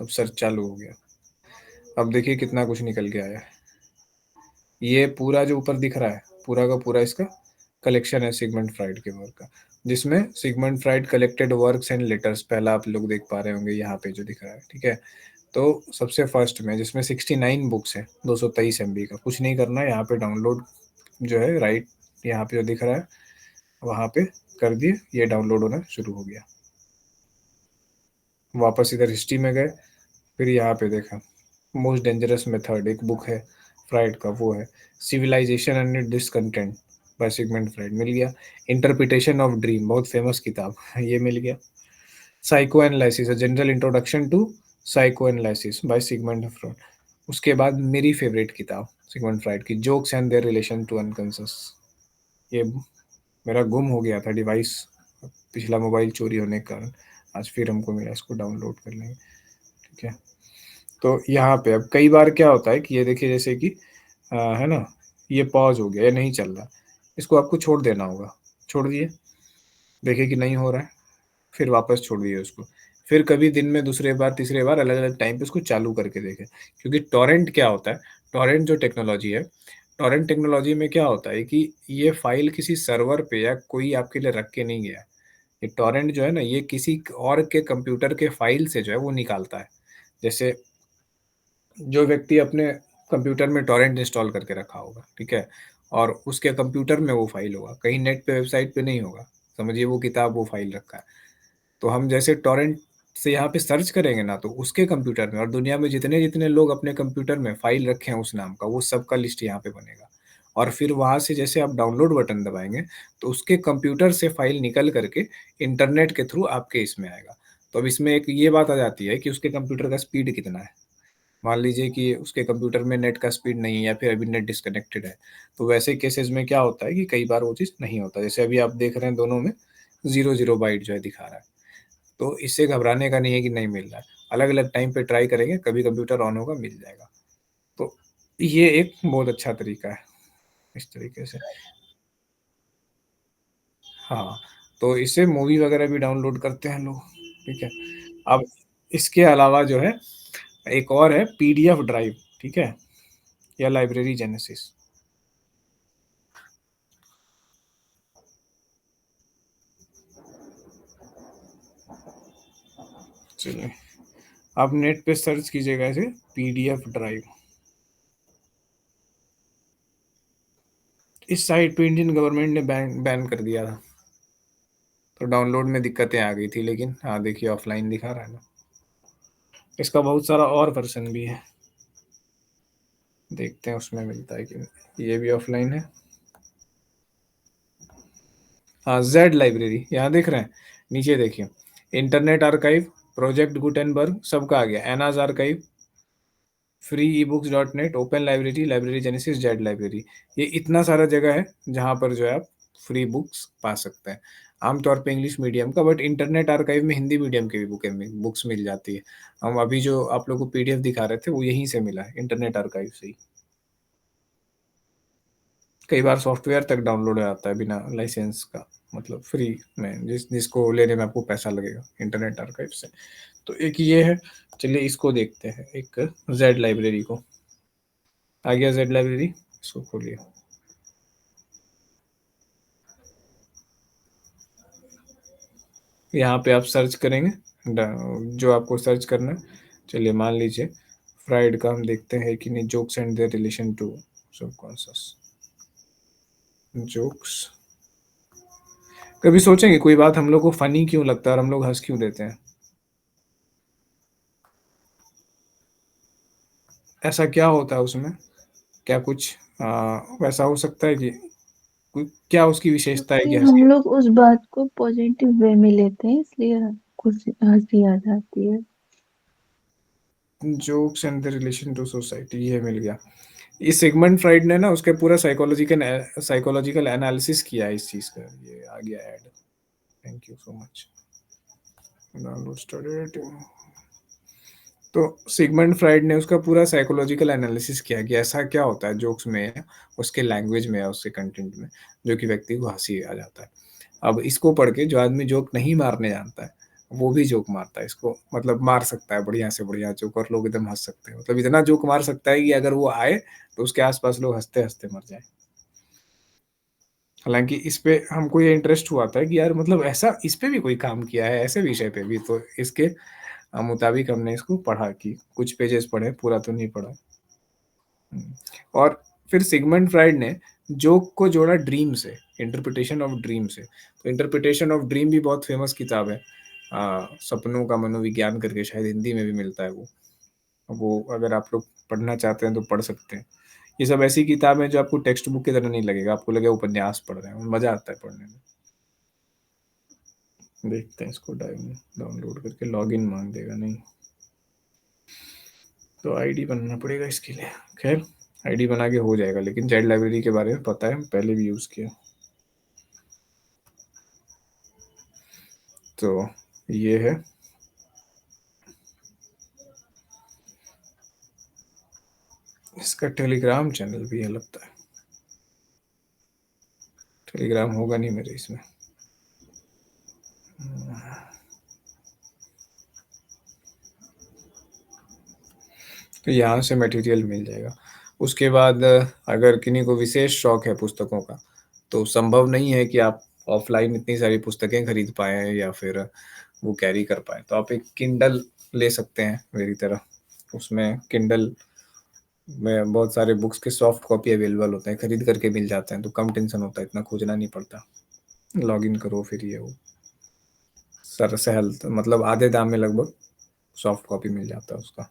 अब सर्च चालू हो गया। अब देखिए कितना कुछ निकल के आया है। ये पूरा जो ऊपर दिख रहा है, पूरा का पूरा इसका कलेक्शन है सिगमंड फ्राइड के वर्क का, जिसमें Sigmund Freud collected works and letters पहला आप लोग देख पा रहे होंगे यहाँ पे जो दिख रहा है, ठीक है? तो सबसे फर्स्ट में जिसमें 69 बुक्स हैं, 223 एमबी का, कुछ नहीं करना है, यहाँ पे डाउनलोड जो है राइट यहाँ पे जो दिख रहा है, वहाँ पे कर दिए, ये डाउनलोड होना शुरू हो गया। वापस इधर हिस्ट्री में गए, फिर यहाँ पे देखा मोस्ट डेंजरस मेथड एक बुक है, फ्राइड का वो है। Civilization and discontent by Sigmund Freud मिल गया। इंटरप्रिटेशन ऑफ ड्रीम बहुत फेमस किताब ये मिल गया। Psychoanalysis a general introduction to psychoanalysis by Sigmund Freud. उसके बाद मेरी फेवरेट किताब सिगमंड फ्राइड की, jokes and their relation to unconscious. ये मेरा गुम हो गया था डिवाइस, पिछला मोबाइल चोरी होने के कारण आज फिर हमको मिला, इसको डाउनलोड कर लेंगे। ठीक है, तो यहाँ पे अब कई बार क्या होता है कि ये देखिए जैसे कि है ना, ये पॉज हो गया, ये नहीं चल रहा, इसको आपको छोड़ देना होगा। छोड़ दिए, देखिए कि नहीं हो रहा है, फिर वापस छोड़ दिए उसको। फिर कभी दिन में दूसरे बार तीसरे बार अलग अलग टाइम पे उसको चालू करके देखें। क्योंकि टॉरेंट क्या होता है, टॉरेंट जो टेक्नोलॉजी है, टॉरेंट टेक्नोलॉजी में क्या होता है कि ये फाइल किसी सर्वर पे या कोई आपके लिए रख के नहीं गया है। ये टॉरेंट जो है ना, ये किसी और के कंप्यूटर के फाइल से जो है वो निकालता है। जैसे जो व्यक्ति अपने कंप्यूटर में टॉरेंट इंस्टॉल करके रखा होगा, ठीक है, और उसके कंप्यूटर में वो फाइल होगा, कहीं नेट पे वेबसाइट पे नहीं होगा, समझिए वो किताब वो फाइल रखा है। तो हम जैसे टॉरेंट से यहाँ पे सर्च करेंगे ना, तो उसके कंप्यूटर में और दुनिया में जितने जितने लोग अपने कंप्यूटर में फाइल रखे हैं उस नाम का, वो सबका लिस्ट यहाँ पे बनेगा। और फिर वहाँ से जैसे आप डाउनलोड बटन दबाएंगे, तो उसके कंप्यूटर से फाइल निकल करके इंटरनेट के थ्रू आपके इसमें आएगा। तो अब इसमें एक ये बात आ जाती है कि उसके कंप्यूटर का स्पीड कितना है। मान लीजिए कि उसके कंप्यूटर में नेट का स्पीड नहीं है या फिर अभी नेट डिस्कनेक्टेड है, तो वैसे केसेस में क्या होता है कि कई बार वो चीज़ नहीं होता। जैसे अभी आप देख रहे हैं दोनों में 0 बाइट जो है दिखा रहा है। तो इससे घबराने का नहीं है कि नहीं मिल रहा है। अलग-अलग टाइम पे ट्राई करेंगे, कभी कंप्यूटर ऑन होगा, मिल जाएगा। तो ये एक बहुत अच्छा तरीका है, इस तरीके से। हाँ, तो इससे मूवी वगैरह भी डाउनलोड करते हैं लोग, ठीक है। अब इसके अलावा जो है, एक और है पीडीएफ ड्राइव, ठीक है, या लाइब्रेरी जेनेसिस। चलिए, आप नेट पे सर्च कीजिएगा ऐसे पीडीएफ ड्राइव। इस साइट पे इंडियन गवर्नमेंट ने बैन बैन कर दिया था, तो डाउनलोड में दिक्कतें आ गई थी, लेकिन हाँ देखिए ऑफलाइन दिखा रहा है ना। इसका बहुत सारा और वर्जन भी है, देखते हैं उसमें मिलता है कि नहीं। ये भी ऑफलाइन है। हाँ, जेड लाइब्रेरी यहाँ देख रहे हैं, नीचे देखिए, इंटरनेट आर्काइव, प्रोजेक्ट गुटेनबर्ग, सबका आ गया, Anna's Archive, free e books dot net, Open Library, Library Genesis, Z Library. ये इतना सारा जगह है जहाँ पर जो है आप फ्री बुक्स पा सकते हैं। आमतौर पे इंग्लिश मीडियम का, बट इंटरनेट आर्काइव में हिंदी मीडियम की भी बुक्स मिल जाती है। हम अभी जो आप लोग को पीडीएफ दिखा रहे थे वो यहीं से मिला है, इंटरनेट आर्काइव से ही। कई बार सॉफ्टवेयर तक डाउनलोड हो जाता है बिना लाइसेंस का, मतलब फ्री में, जिसको लेने में आपको पैसा लगेगा इंटरनेट आर्काइव से। तो एक ये है। चलिए इसको देखते हैं, एक जेड लाइब्रेरी को। आ गया जेड लाइब्रेरी, इसको खोलिए। यहाँ पे आप सर्च करेंगे जो आपको सर्च करना है। चलिए मान लीजिए फ्राइड का हम देखते हैं कि नहीं, jokes and their relation to subconscious. Jokes, कभी सोचेंगे कोई बात हम लोग को फनी क्यों लगता है और हम लोग हंस क्यों देते हैं? ऐसा क्या होता है उसमें? क्या कुछ वैसा हो सकता है कि क्या उसकी विशेषता है क्योंकि कि हम हंसी? लोग उस बात को पॉजिटिव वे में लेते हैं, इसलिए कुछ हंसी आ जाती है। Jokes and the relation to society, ये मिल गया। ये सिगमंड फ्राइड ने ना उसके पूरा साइकोलॉजिकल एनालिसिस किया है इस चीज का। ये आ गया add, thank you so much. Download started. तो सिगमंड फ्राइड ने उसका पूरा साइकोलॉजिकल एनालिसिस किया कि ऐसा क्या होता है जोक्स में, उसके लैंग्वेज में या उसके कंटेंट में, जो कि व्यक्ति को हंसी आ जाता है। अब इसको पढ़ के जो आदमी जोक नहीं मारने जानता है, वो भी जोक मारता है इसको, मतलब मार सकता है बढ़िया से बढ़िया जोक और लोग एकदम हंस सकते हैं। मतलब इतना जोक मार सकता है कि अगर वो आए तो उसके आसपास लोग हंसते हंसते मर जाए। हालांकि इस पे हमको ये इंटरेस्ट हुआ था कि यार मतलब ऐसा इस पे भी कोई काम किया है, ऐसे विषय पे भी, तो इसके मुताबिक हमने इसको पढ़ा, कि कुछ पेजेस पढ़े, पूरा तो नहीं पढ़ा। और फिर सिगमंड फ्राइड ने जोक को जोड़ा ड्रीम से, इंटरप्रिटेशन ऑफ ड्रीम से। तो इंटरप्रिटेशन ऑफ ड्रीम भी बहुत फेमस किताब है, सपनों का मनोविज्ञान करके, शायद हिंदी में भी मिलता है वो। अगर आप लोग पढ़ना चाहते हैं तो पढ़ सकते हैं। ये सब ऐसी किताब है जो आपको टेक्स्ट बुक की तरह नहीं लगेगा, आपको लगेगा उपन्यास पढ़ रहे हैं, मज़ा आता है पढ़ने में। देखते हैं इसको डाउनलोड करके, लॉगिन मांग देगा नहीं तो आईडी बनाना पड़ेगा इसके लिए। खैर आईडी बना के हो जाएगा, लेकिन चाइल्ड लाइब्रेरी के बारे में पता है, पहले भी यूज़ किया। तो ये है, इसका टेलीग्राम चैनल भी है लगता है। टेलीग्राम होगा नहीं मेरे इसमें। तो यहाँ से मटेरियल मिल जाएगा। उसके बाद अगर किन्हीं को विशेष शौक है पुस्तकों का, तो संभव नहीं है कि आप ऑफलाइन इतनी सारी पुस्तकें खरीद पाएँ या फिर वो कैरी कर पाएँ, तो आप एक किंडल ले सकते हैं मेरी तरह। उसमें किंडल में बहुत सारे बुक्स के सॉफ्ट कॉपी अवेलेबल होते हैं, खरीद करके मिल जाते हैं, तो कम टेंशन होता है, इतना खोजना नहीं पड़ता। लॉगिन करो फिर ये वो सहल, मतलब आधे दाम में लगभग सॉफ्ट कॉपी मिल जाता है उसका।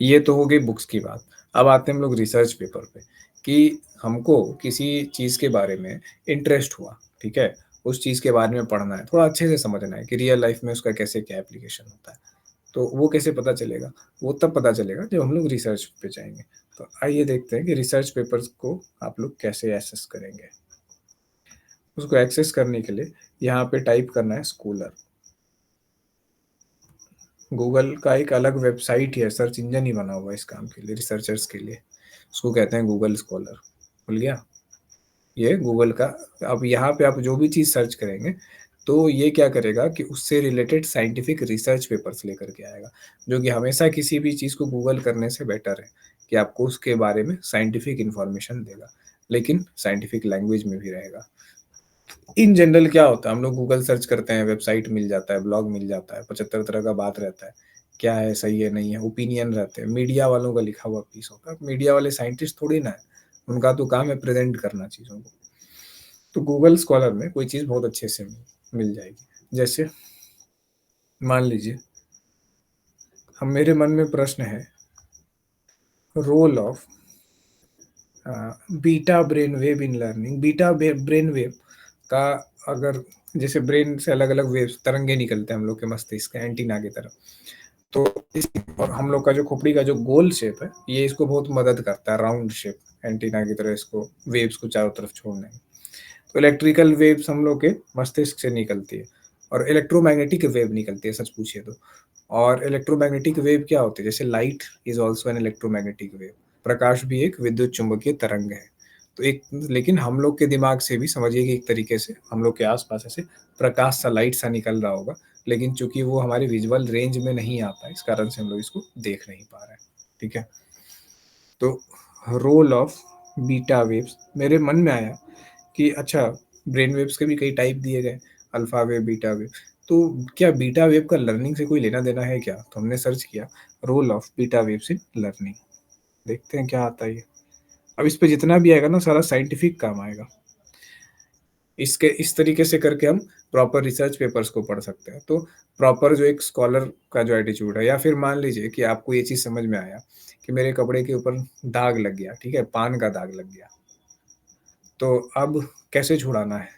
ये तो हो गई बुक्स की बात। अब आते हैं हम लोग रिसर्च पेपर पे, कि हमको किसी चीज़ के बारे में इंटरेस्ट हुआ, ठीक है? उस चीज़ के बारे में पढ़ना है, थोड़ा अच्छे से समझना है कि रियल लाइफ में उसका कैसे क्या एप्लीकेशन होता है। तो वो कैसे पता चलेगा? वो तब पता चलेगा जब हम लोग रिसर्च पे जाएँगे। तो आइए देखते हैं कि रिसर्च पेपर्स को आप लोग कैसे एक्सेस करेंगे। उसको एक्सेस करने के लिए यहाँ पे टाइप करना है स्कॉलर। गूगल का एक अलग वेबसाइट ही है, सर्च इंजन ही बना हुआ है इस काम के लिए, रिसर्चर्स के लिए। उसको कहते हैं गूगल स्कॉलर। भूल गया? ये गूगल का। अब यहाँ पे आप जो भी चीज़ सर्च करेंगे, तो ये क्या करेगा कि उससे रिलेटेड साइंटिफिक रिसर्च पेपर्स लेकर के आएगा, जो कि हमेशा किसी भी चीज़ को गूगल करने से बेटर है कि आपको उसके बारे में साइंटिफिक इन्फॉर्मेशन देगा, लेकिन साइंटिफिक लैंग्वेज में भी रहेगा। इन जनरल क्या होता है, हम लोग गूगल सर्च करते हैं, वेबसाइट मिल जाता है, ब्लॉग मिल जाता है, 75 तरह का बात रहता है, क्या है, सही है, नहीं है, ओपिनियन रहते हैं, मीडिया वालों का लिखा हुआ पीस होता है। मीडिया वाले साइंटिस्ट थोड़ी ना है, उनका तो काम है प्रेज़ेंट करना चीज़ों को। तो गूगल स्कॉलर में कोई चीज़ बहुत अच्छे से मिल जाएगी। जैसे मान लीजिए, हम मेरे मन में प्रश्न है, role of beta brain wave in learning. Beta brain wave का, अगर जैसे ब्रेन से अलग अलग वेव तरंगे निकलते हैं हम लोग के मस्तिष्क के एंटीना की तरफ, तो और हम लोग का जो खोपड़ी का जो गोल शेप है, ये इसको बहुत मदद करता है, राउंड शेप एंटीना की तरह इसको वेव्स को चारों तरफ छोड़ने में। तो इलेक्ट्रिकल वेव्स हम लोग के मस्तिष्क से निकलती है, और इलेक्ट्रोमैग्नेटिक वेव निकलती है सच पूछिए तो। और इलेक्ट्रोमैग्नेटिक वेव क्या होती है? जैसे light is also an electromagnetic wave. प्रकाश भी एक विद्युत चुंबकीय तरंग है। तो एक, लेकिन हम लोग के दिमाग से भी समझिए कि एक तरीके से हम लोग के आसपास ऐसे प्रकाश सा, लाइट सा निकल रहा होगा, लेकिन चूंकि वो हमारी विजुअल रेंज में नहीं आता, इस कारण से हम लोग इसको देख नहीं पा रहे हैं। ठीक है? तो रोल ऑफ बीटा वेव्स मेरे मन में आया कि अच्छा, ब्रेन वेव्स के भी कई टाइप दिए गए, अल्फा वेव, बीटा वेव। तो क्या बीटा वेव का लर्निंग से कोई लेना देना है क्या? तो हमने सर्च किया role of beta waves in learning. देखते हैं क्या आता है ये। अब इस पे जितना भी आएगा ना, सारा साइंटिफिक काम आएगा। इसके इस तरीके से करके हम प्रॉपर रिसर्च पेपर्स को पढ़ सकते हैं। तो प्रॉपर जो एक स्कॉलर का जो एटीट्यूड है, या फिर मान लीजिए कि आपको ये चीज़ समझ में आया कि मेरे कपड़े के ऊपर दाग लग गया, ठीक है, पान का दाग लग गया, तो अब कैसे छुड़ाना है?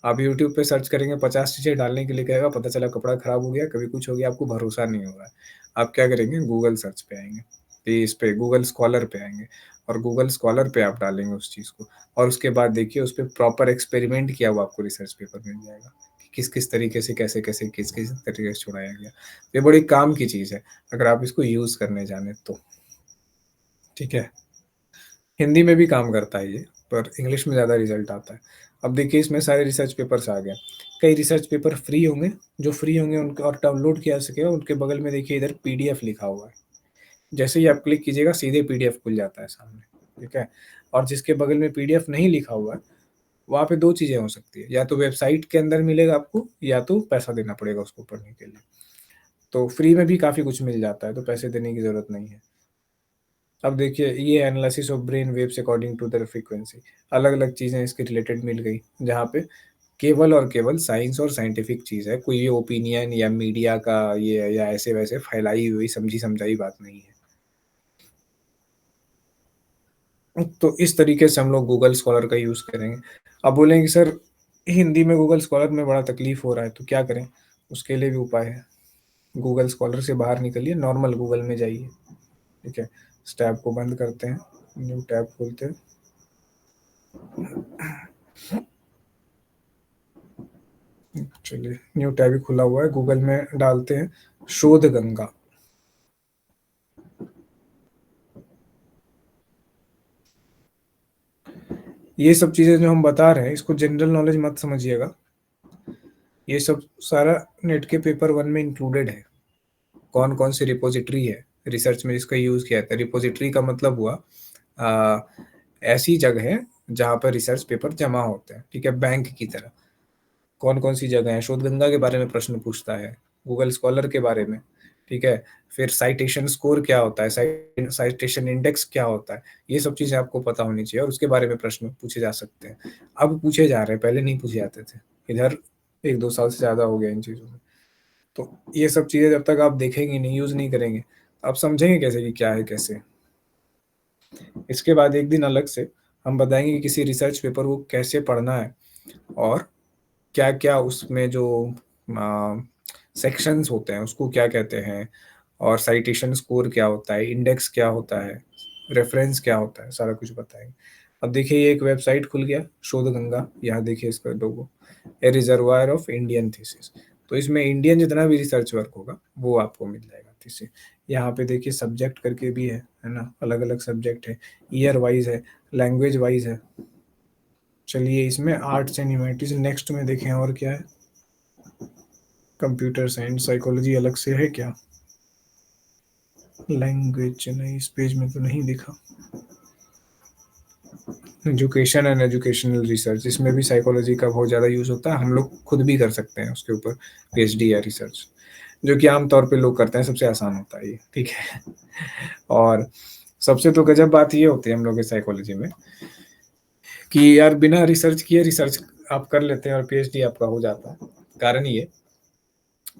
आप यूट्यूब पे सर्च करेंगे, 50 चीज़ें डालने के लिए कहेगा, पता चला कपड़ा खराब हो गया, कभी कुछ हो गया, आपको भरोसा नहीं हो रहा है। आप क्या करेंगे? गूगल सर्च पे आएँगे, ये इस पे गूगल स्कॉलर पे आएँगे, और गूगल स्कॉलर पे आप डालेंगे उस चीज़ को, और उसके बाद देखिए उस पे प्रॉपर एक्सपेरिमेंट किया हुआ आपको रिसर्च पेपर मिल जाएगा कि किस-किस तरीके से, कैसे-कैसे, किस-किस तरीके से छुड़ाया गया। ये बड़ी काम की चीज़ है, अगर आप इसको यूज़ करने जानें तो। ठीक है? हिंदी में भी काम करता है ये, पर इंग्लिश में ज़्यादा रिज़ल्ट आता है। अब देखिए इसमें सारे रिसर्च पेपर्स आ गए। कई रिसर्च पेपर फ्री होंगे, जो फ्री होंगे उनको और डाउनलोड किया जा सकेगा, उनके बगल में देखिए इधर पीडीएफ लिखा हुआ है। जैसे ही आप क्लिक कीजिएगा, सीधे पीडीएफ खुल जाता है सामने, ठीक है? और जिसके बगल में पीडीएफ नहीं लिखा हुआ है, वहाँ पे 2 चीज़ें हो सकती है, या तो वेबसाइट के अंदर मिलेगा आपको, या तो पैसा देना पड़ेगा उसको पढ़ने के लिए। तो फ्री में भी काफ़ी कुछ मिल जाता है, तो पैसे देने की ज़रूरत नहीं है। अब देखिए ये analysis of brain waves according to their frequency, अलग-अलग चीज़ें इसके रिलेटेड मिल गई, जहाँ पे केवल और केवल साइंस और साइंटिफिक चीज़ है, कोई ये ओपिनियन या मीडिया का ये या ऐसे-वैसे फैलाई हुई समझी-समझाई बात नहीं है। तो इस तरीके से हम लोग गूगल स्कॉलर का यूज़ करेंगे। अब बोलेंगे सर हिंदी में गूगल स्कॉलर में बड़ा तकलीफ़ हो रहा है, तो क्या करें? उसके लिए भी उपाय है। गूगल स्कॉलर से बाहर निकलिए, नॉर्मल गूगल में जाइए, ठीक है? इस टैब को बंद करते हैं, न्यू टैब खोलते हैं। चलिए, न्यू टैब ही खुला हुआ है, गूगल में डालते हैं शोध गंगा। ये सब चीज़ें जो हम बता रहे हैं, इसको जनरल नॉलेज मत समझिएगा। ये सब सारा नेट के पेपर 1 में इंक्लूडेड है। कौन-कौन सी रिपॉजिटरी है, रिसर्च में इसका यूज़ किया जाता है। रिपॉजिटरी का मतलब हुआ अ, ऐसी जगह है जहाँ पर रिसर्च पेपर जमा होते हैं, ठीक है? बैंक की तरह। कौन-कौन सी जगह है, शोधगंगा के बारे में प्रश्न पूछता है, गूगल स्कॉलर के बारे में, ठीक है? फिर साइटेशन स्कोर क्या होता है, साइटेशन इंडेक्स क्या होता है, ये सब चीज़ें आपको पता होनी चाहिए और उसके बारे में प्रश्न पूछे जा सकते हैं। अब पूछे जा रहे हैं, पहले नहीं पूछे जाते थे। इधर 1-2 साल से ज़्यादा हो गया इन चीज़ों में। तो ये सब चीज़ें जब तक आप देखेंगे नहीं, यूज़ नहीं करेंगे, आप समझेंगे कैसे कि क्या है, कैसे? इसके बाद एक दिन अलग से हम बताएँगे कि किसी रिसर्च पेपर को कैसे पढ़ना है और क्या-क्या उसमें जो अ, सेक्शंस होते हैं, उसको क्या कहते हैं और साइटेशन स्कोर क्या होता है, इंडेक्स क्या होता है, रेफ़रेंस क्या होता है, सारा कुछ बताएँगे। अब देखिए ये एक वेबसाइट खुल गया, शोधगंगा, यहाँ देखिए इसका लोगो, ए रिज़र्वायर ऑफ इंडियन थीसिस। तो इसमें इंडियन जितना भी रिसर्च वर्क होगा, वो आपको मिल जाएगा थीसिस। यहाँ पे देखिए सब्जेक्ट करके भी है ना? अलग-अलग सब्जेक्ट है, ईयर वाइज़ है, लैंग्वेज वाइज़ है। चलिए इसमें आर्ट्स एंड ह्यूमैनिटीज़ नेक्स्ट में देखें और क्या है? कंप्यूटर साइंस, साइकोलॉजी अलग से है क्या? लैंग्वेज नहीं, इस पेज में तो नहीं दिखा। एजुकेशन एंड एजुकेशनल रिसर्च, इसमें भी साइकोलॉजी का बहुत ज़्यादा यूज़ होता है। हम लोग खुद भी कर सकते हैं उसके ऊपर पीएचडी या रिसर्च, जो कि आम तौर पे लोग करते हैं, सबसे आसान होता है ये, ठीक है? और सबसे तो गजब बात ये होती है हम लोग के साइकोलॉजी में कि यार बिना रिसर्च किए रिसर्च आप कर लेते हैं और पीएचडी आपका हो जाता है। कारण ये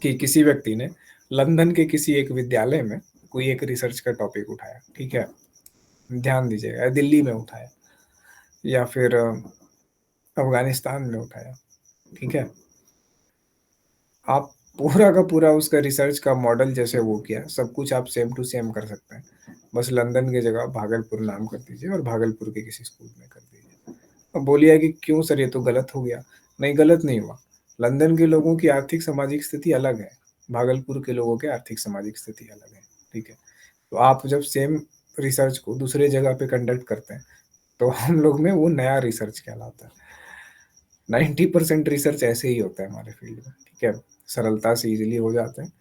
कि किसी व्यक्ति ने लंदन के किसी एक विद्यालय में कोई एक रिसर्च का टॉपिक उठाया, ठीक है? ध्यान दीजिएगा, या दिल्ली में उठाया या फिर अफ़गानिस्तान में उठाया, ठीक है? आप पूरा का पूरा उसका रिसर्च का मॉडल जैसे वो किया, सब कुछ आप सेम टू सेम कर सकते हैं। बस लंदन की जगह भागलपुर नाम कर दीजिए और भागलपुर के किसी स्कूल में कर दीजिए। अब बोलिए कि क्यों सर ये तो गलत हो गया? नहीं, गलत नहीं हुआ। लंदन के लोगों की आर्थिक सामाजिक स्थिति अलग है, भागलपुर के लोगों की आर्थिक सामाजिक स्थिति अलग है, ठीक है? तो आप जब सेम रिसर्च को दूसरे जगह पे कंडक्ट करते हैं, तो हम लोग में वो नया रिसर्च कहलाता है। 90% रिसर्च ऐसे ही होता है हमारे फील्ड में, ठीक है? सरलता से ईज़िली हो जाते हैं।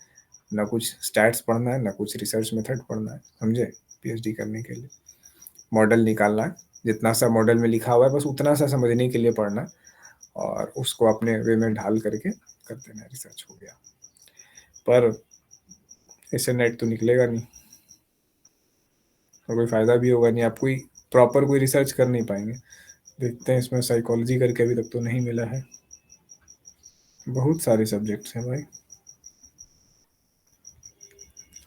ना कुछ स्टैट्स पढ़ना है, ना कुछ रिसर्च मेथड पढ़ना है, समझे? पीएचडी करने के लिए। मॉडल निकालना है, जितना सा मॉडल में लिखा हुआ है बस उतना सा समझने के लिए पढ़ना है और उसको अपने वे में ढाल करके कर देना है, रिसर्च हो गया। पर इससे नेट तो निकलेगा नहीं और कोई फ़ायदा भी होगा नहीं, आप कोई प्रॉपर कोई रिसर्च कर नहीं पाएँगे। देखते हैं इसमें साइकोलॉजी करके अभी तक तो नहीं मिला है। बहुत सारे सब्जेक्ट्स हैं भाई।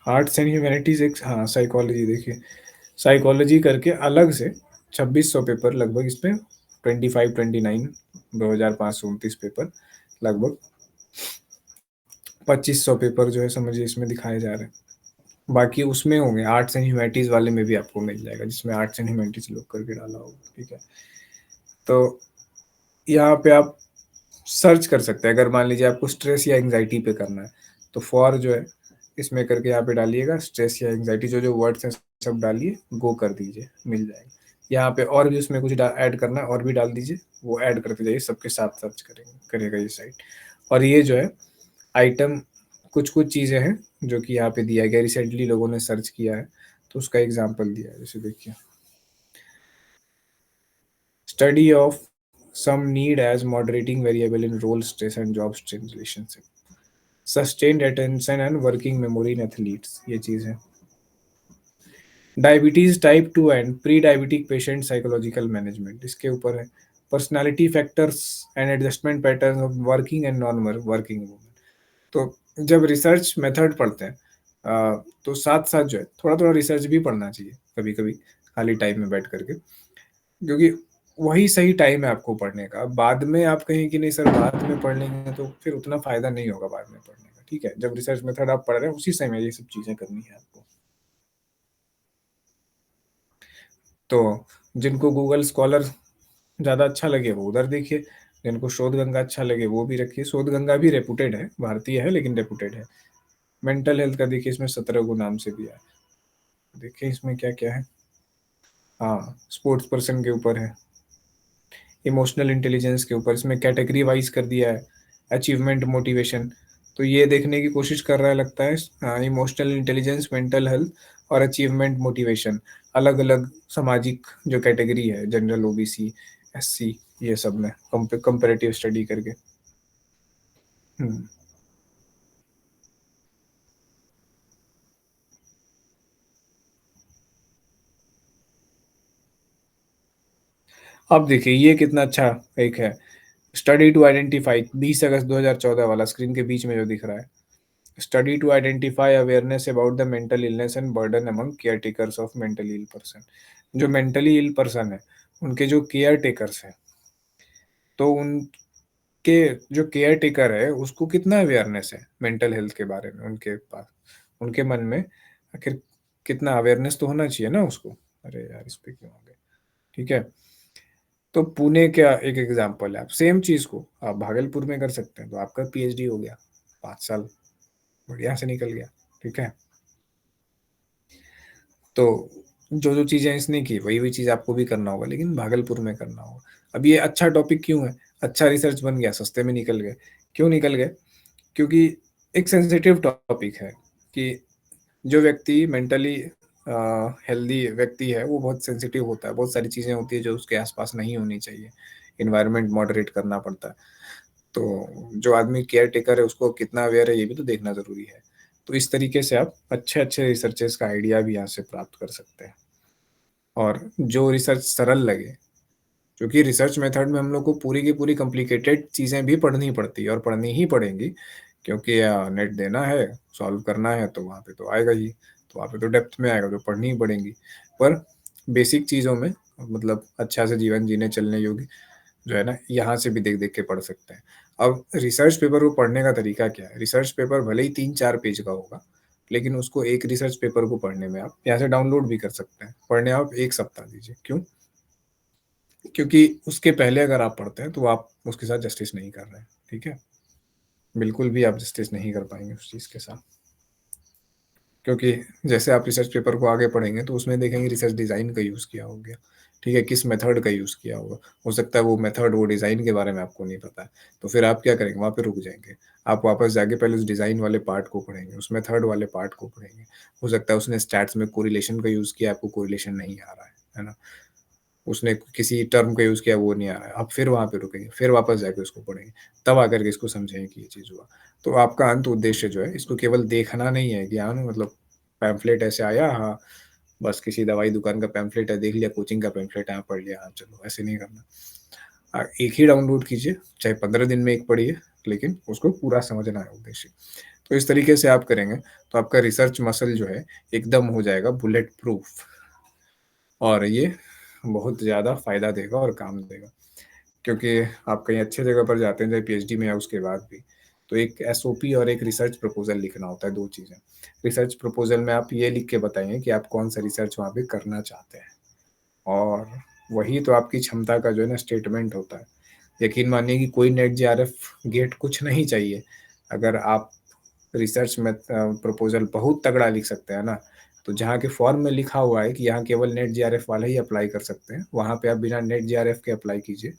आर्ट्स एंड ह्यूमैनिटीज़ एक, हाँ, साइकोलॉजी देखिए, साइकोलॉजी करके अलग से 2600 पेपर लगभग इसमें, 25-29 2529 पेपर लगभग 2500 पेपर जो है समझिए इसमें दिखाए जा रहे हैं। बाकी उसमें होंगे आर्ट्स एंड ह्यूमैनिटीज़ वाले में भी आपको मिल जाएगा, जिसमें आर्ट्स एंड ह्यूमैनिटीज़ लोग करके डाला होगा, ठीक है? तो यहाँ पे आप सर्च कर सकते हैं, अगर मान लीजिए आपको स्ट्रेस या एंग्जायटी पे करना है, तो फॉर जो है इसमें करके यहाँ पे डालिएगा स्ट्रेस या एंग्जायटी, जो वर्ड्स हैं सब डालिए, गो कर दीजिए, मिल जाएगा। यहाँ पे और भी उसमें कुछ ऐड करना है और भी डाल दीजिए, वो ऐड करते जाइए, सबके साथ सर्च करेगा ये साइट। और ये जो है आइटम, कुछ-कुछ चीज़ें हैं जो कि यहाँ पे दिया गया, रिसेंटली लोगों ने सर्च किया है, तो उसका एग्ज़ाम्पल दिया है। जैसे देखिए, study of some need as moderating variable in role stress and job strain relationship, sustained attention and working memory in athletes, ये चीज़ है। Diabetes type 2 and pre diabetic patient psychological management, इसके ऊपर है। Personality factors and adjustment pattern of working and non working women. तो जब research method पढ़ते हैं तो साथ-साथ जो है थोड़ा-थोड़ा रिसर्च भी पढ़ना चाहिए कभी-कभी। खाली टाइम में बैठ करके, क्योंकि वही सही टाइम है आपको पढ़ने का। बाद में आप कहें कि नहीं सर बाद में पढ़ लेंगे, तो फिर उतना फायदा नहीं होगा बाद में पढ़ने का। ठीक है, जब रिसर्च मेथड आप पढ़ रहे हैं उसी समय ये सब चीजें करनी है आपको। तो जिनको गूगल स्कॉलर ज़्यादा अच्छा लगे वो उधर देखिए, जिनको शोध गंगा अच्छा लगे वो भी रखिए। शोध गंगा भी रेपुटेड है, भारतीय है लेकिन रेपुटेड है। मेंटल हेल्थ का देखिए, इसमें 17 को नाम से दिया है। देखिए इसमें क्या क्या है। हाँ, स्पोर्ट्स पर्सन के ऊपर है, इमोशनल इंटेलिजेंस के ऊपर, इसमें कैटेगरी वाइज कर दिया है, अचीवमेंट मोटिवेशन। तो ये देखने की कोशिश कर रहा है लगता है, हाँ, इमोशनल इंटेलिजेंस, मेंटल हेल्थ और अचीवमेंट मोटिवेशन, अलग अलग सामाजिक जो कैटेगरी है, जनरल, ओबीसी, एससी, ये सब में कंपेरेटिव स्टडी करके। हम्म। अब देखिए ये कितना अच्छा एक है, स्टडी टू आइडेंटिफाई, 20 अगस्त 2014 वाला, स्क्रीन के बीच में जो दिख रहा है। Study to identify awareness about the mental illness and burden among care takers of mentally ill person. जो मेंटली इल पर्सन है, उनके जो केयर टेकर्स हैं, तो उनके जो केयर टेकर है उसको कितना अवेयरनेस है मेंटल हेल्थ के बारे में, उनके पास, उनके मन में आखिर कितना अवेयरनेस तो होना चाहिए ना उसको। अरे यार इस पे क्यों आ गए। ठीक है, तो पुणे का एक एग्जांपल है, आप सेम चीज को आप भागलपुर में कर सकते हैं, तो आपका पीएचडी हो गया, 5 साल बढ़िया से निकल गया। ठीक है, तो जो जो चीजें इसने की वही वही चीज आपको भी करना होगा, लेकिन भागलपुर में करना होगा। अब ये अच्छा टॉपिक क्यों है, अच्छा रिसर्च बन गया, सस्ते में निकल गए। क्यों निकल गए? क्योंकि एक सेंसिटिव टॉपिक है कि जो व्यक्ति मेंटली हेल्दी व्यक्ति है वो बहुत सेंसिटिव होता है, बहुत सारी चीजें होती है जो उसके आसपास नहीं होनी चाहिए, इन्वायरमेंट मॉडरेट करना पड़ता है। तो जो आदमी केयर टेकर है उसको कितना अवेयर है ये भी तो देखना जरूरी है। तो इस तरीके से आप अच्छे अच्छे रिसर्चेस का आइडिया भी यहाँ से प्राप्त कर सकते हैं। और जो रिसर्च सरल लगे, क्योंकि रिसर्च मेथड में हम लोग को पूरी की पूरी कॉम्प्लिकेटेड चीज़ें भी पढ़नी पड़ती है और पढ़नी ही पड़ेंगी, क्योंकि नेट देना है, सॉल्व करना है, तो वहाँ पे तो आएगा ही, तो वहाँ पे तो डेप्थ में आएगा, तो पढ़नी ही पड़ेंगी। पर बेसिक चीज़ों में, मतलब अच्छा से जीवन जीने चलने योग्य जो है ना, यहाँ से भी देख देख के पढ़ सकते हैं। अब रिसर्च पेपर को पढ़ने का तरीका क्या है, रिसर्च पेपर भले ही 3-4 पेज का होगा, लेकिन उसको एक रिसर्च पेपर को पढ़ने में आप यहाँ से डाउनलोड भी कर सकते हैं, पढ़ने आप 1 सप्ताह दीजिए। क्यों? क्योंकि उसके पहले अगर आप पढ़ते हैं तो आप उसके साथ जस्टिस नहीं कर रहे हैं। ठीक है, बिल्कुल भी आप जस्टिस नहीं कर पाएंगे उस चीज़ के साथ। क्योंकि जैसे आप रिसर्च पेपर को आगे पढ़ेंगे तो उसमें देखेंगे रिसर्च डिज़ाइन का यूज़ किया हो गया। ठीक है, किस मेथड का यूज़ किया होगा, हो सकता है वो मेथड, वो डिज़ाइन के बारे में आपको नहीं पता है, तो फिर आप क्या करेंगे, वहाँ पे रुक जाएंगे। आप वापस जाके पहले उस डिज़ाइन वाले पार्ट को पढ़ेंगे, उस मेथड वाले पार्ट को पढ़ेंगे। हो सकता है उसने स्टैट्स में कोरिलेशन का यूज़ किया, आपको कोरिलेशन नहीं आ रहा है ना, उसने किसी टर्म का यूज़ किया वो नहीं आ रहा है, आप फिर वहाँ पे रुकेंगे, फिर वापस जाके उसको पढ़ेंगे, तब आकर के इसको समझेंगे कि ये चीज़ हुआ। तो आपका अंत उद्देश्य जो है, इसको केवल देखना नहीं है कि हाँ मतलब पैम्फलेट ऐसे आया, हाँ बस किसी दवाई दुकान का पैम्फलेट है देख लिया, कोचिंग का पैम्फलेट है हाँ पढ़ लिया, हाँ चलो, ऐसे नहीं करना। एक ही डाउनलोड कीजिए, चाहे 15 दिन में एक पढ़िए, लेकिन उसको पूरा समझना है उद्देश्य। तो इस तरीके से आप करेंगे तो आपका रिसर्च मसल जो है एकदम हो जाएगा बुलेट प्रूफ, और ये बहुत ज़्यादा फायदा देगा और काम देगा। क्योंकि आप कहीं अच्छे जगह पर जाते हैं, चाहे पीएचडी में या उसके बाद भी, तो एक एसओपी और एक रिसर्च प्रपोजल लिखना होता है, 2 चीज़ें। रिसर्च प्रपोजल में आप ये लिख के बताएंगे कि आप कौन सा रिसर्च वहाँ पे करना चाहते हैं, और वही तो आपकी क्षमता का जो है ना स्टेटमेंट होता है। यकीन मानिए कि कोई नेट जेआरएफ गेट कुछ नहीं चाहिए, अगर आप रिसर्च में प्रपोजल बहुत तगड़ा लिख सकते हैं ना, तो जहाँ के फॉर्म में लिखा हुआ है कि यहाँ केवल नेट जेआरएफ वाले ही अप्लाई कर सकते हैं, वहाँ पे आप बिना नेट जेआरएफ के अप्लाई कीजिए,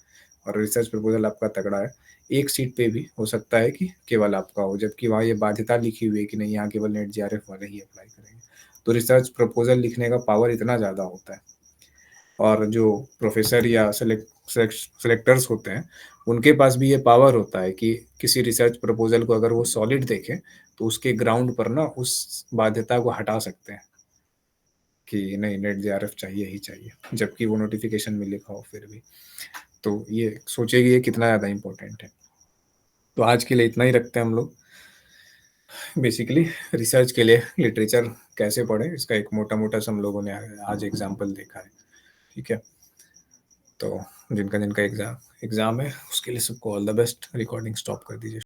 और रिसर्च प्रपोजल आपका तगड़ा है, एक सीट पे भी हो सकता है कि केवल आपका हो, जबकि वहाँ ये बाध्यता लिखी हुई है कि नहीं यहाँ केवल नेट जेआरएफ वाले ही अप्लाई करेंगे। तो रिसर्च प्रपोजल लिखने का पावर इतना ज़्यादा होता है। और जो प्रोफेसर या सेलेक्टर्स होते हैं, उनके पास भी ये पावर होता है कि किसी रिसर्च प्रपोजल को अगर वो सॉलिड देखें तो उसके ग्राउंड पर ना उस बाध्यता को हटा सकते हैं कि नहीं नेट जेआरएफ चाहिए ही चाहिए, जबकि वो नोटिफिकेशन में लिखा हो फिर भी। तो ये सोचिए कि ये कितना ज़्यादा इम्पोर्टेंट है। तो आज के लिए इतना ही रखते हैं हम लोग। बेसिकली रिसर्च के लिए लिटरेचर कैसे पढ़ें, इसका एक मोटा-मोटा सा हम लोगों ने आज एग्ज़ाम्पल देखा है, ठीक है? तो जिनका-जिनका एग्ज़ाम है, उसके लिए सबको all the best. Recording stop कर दीजिए।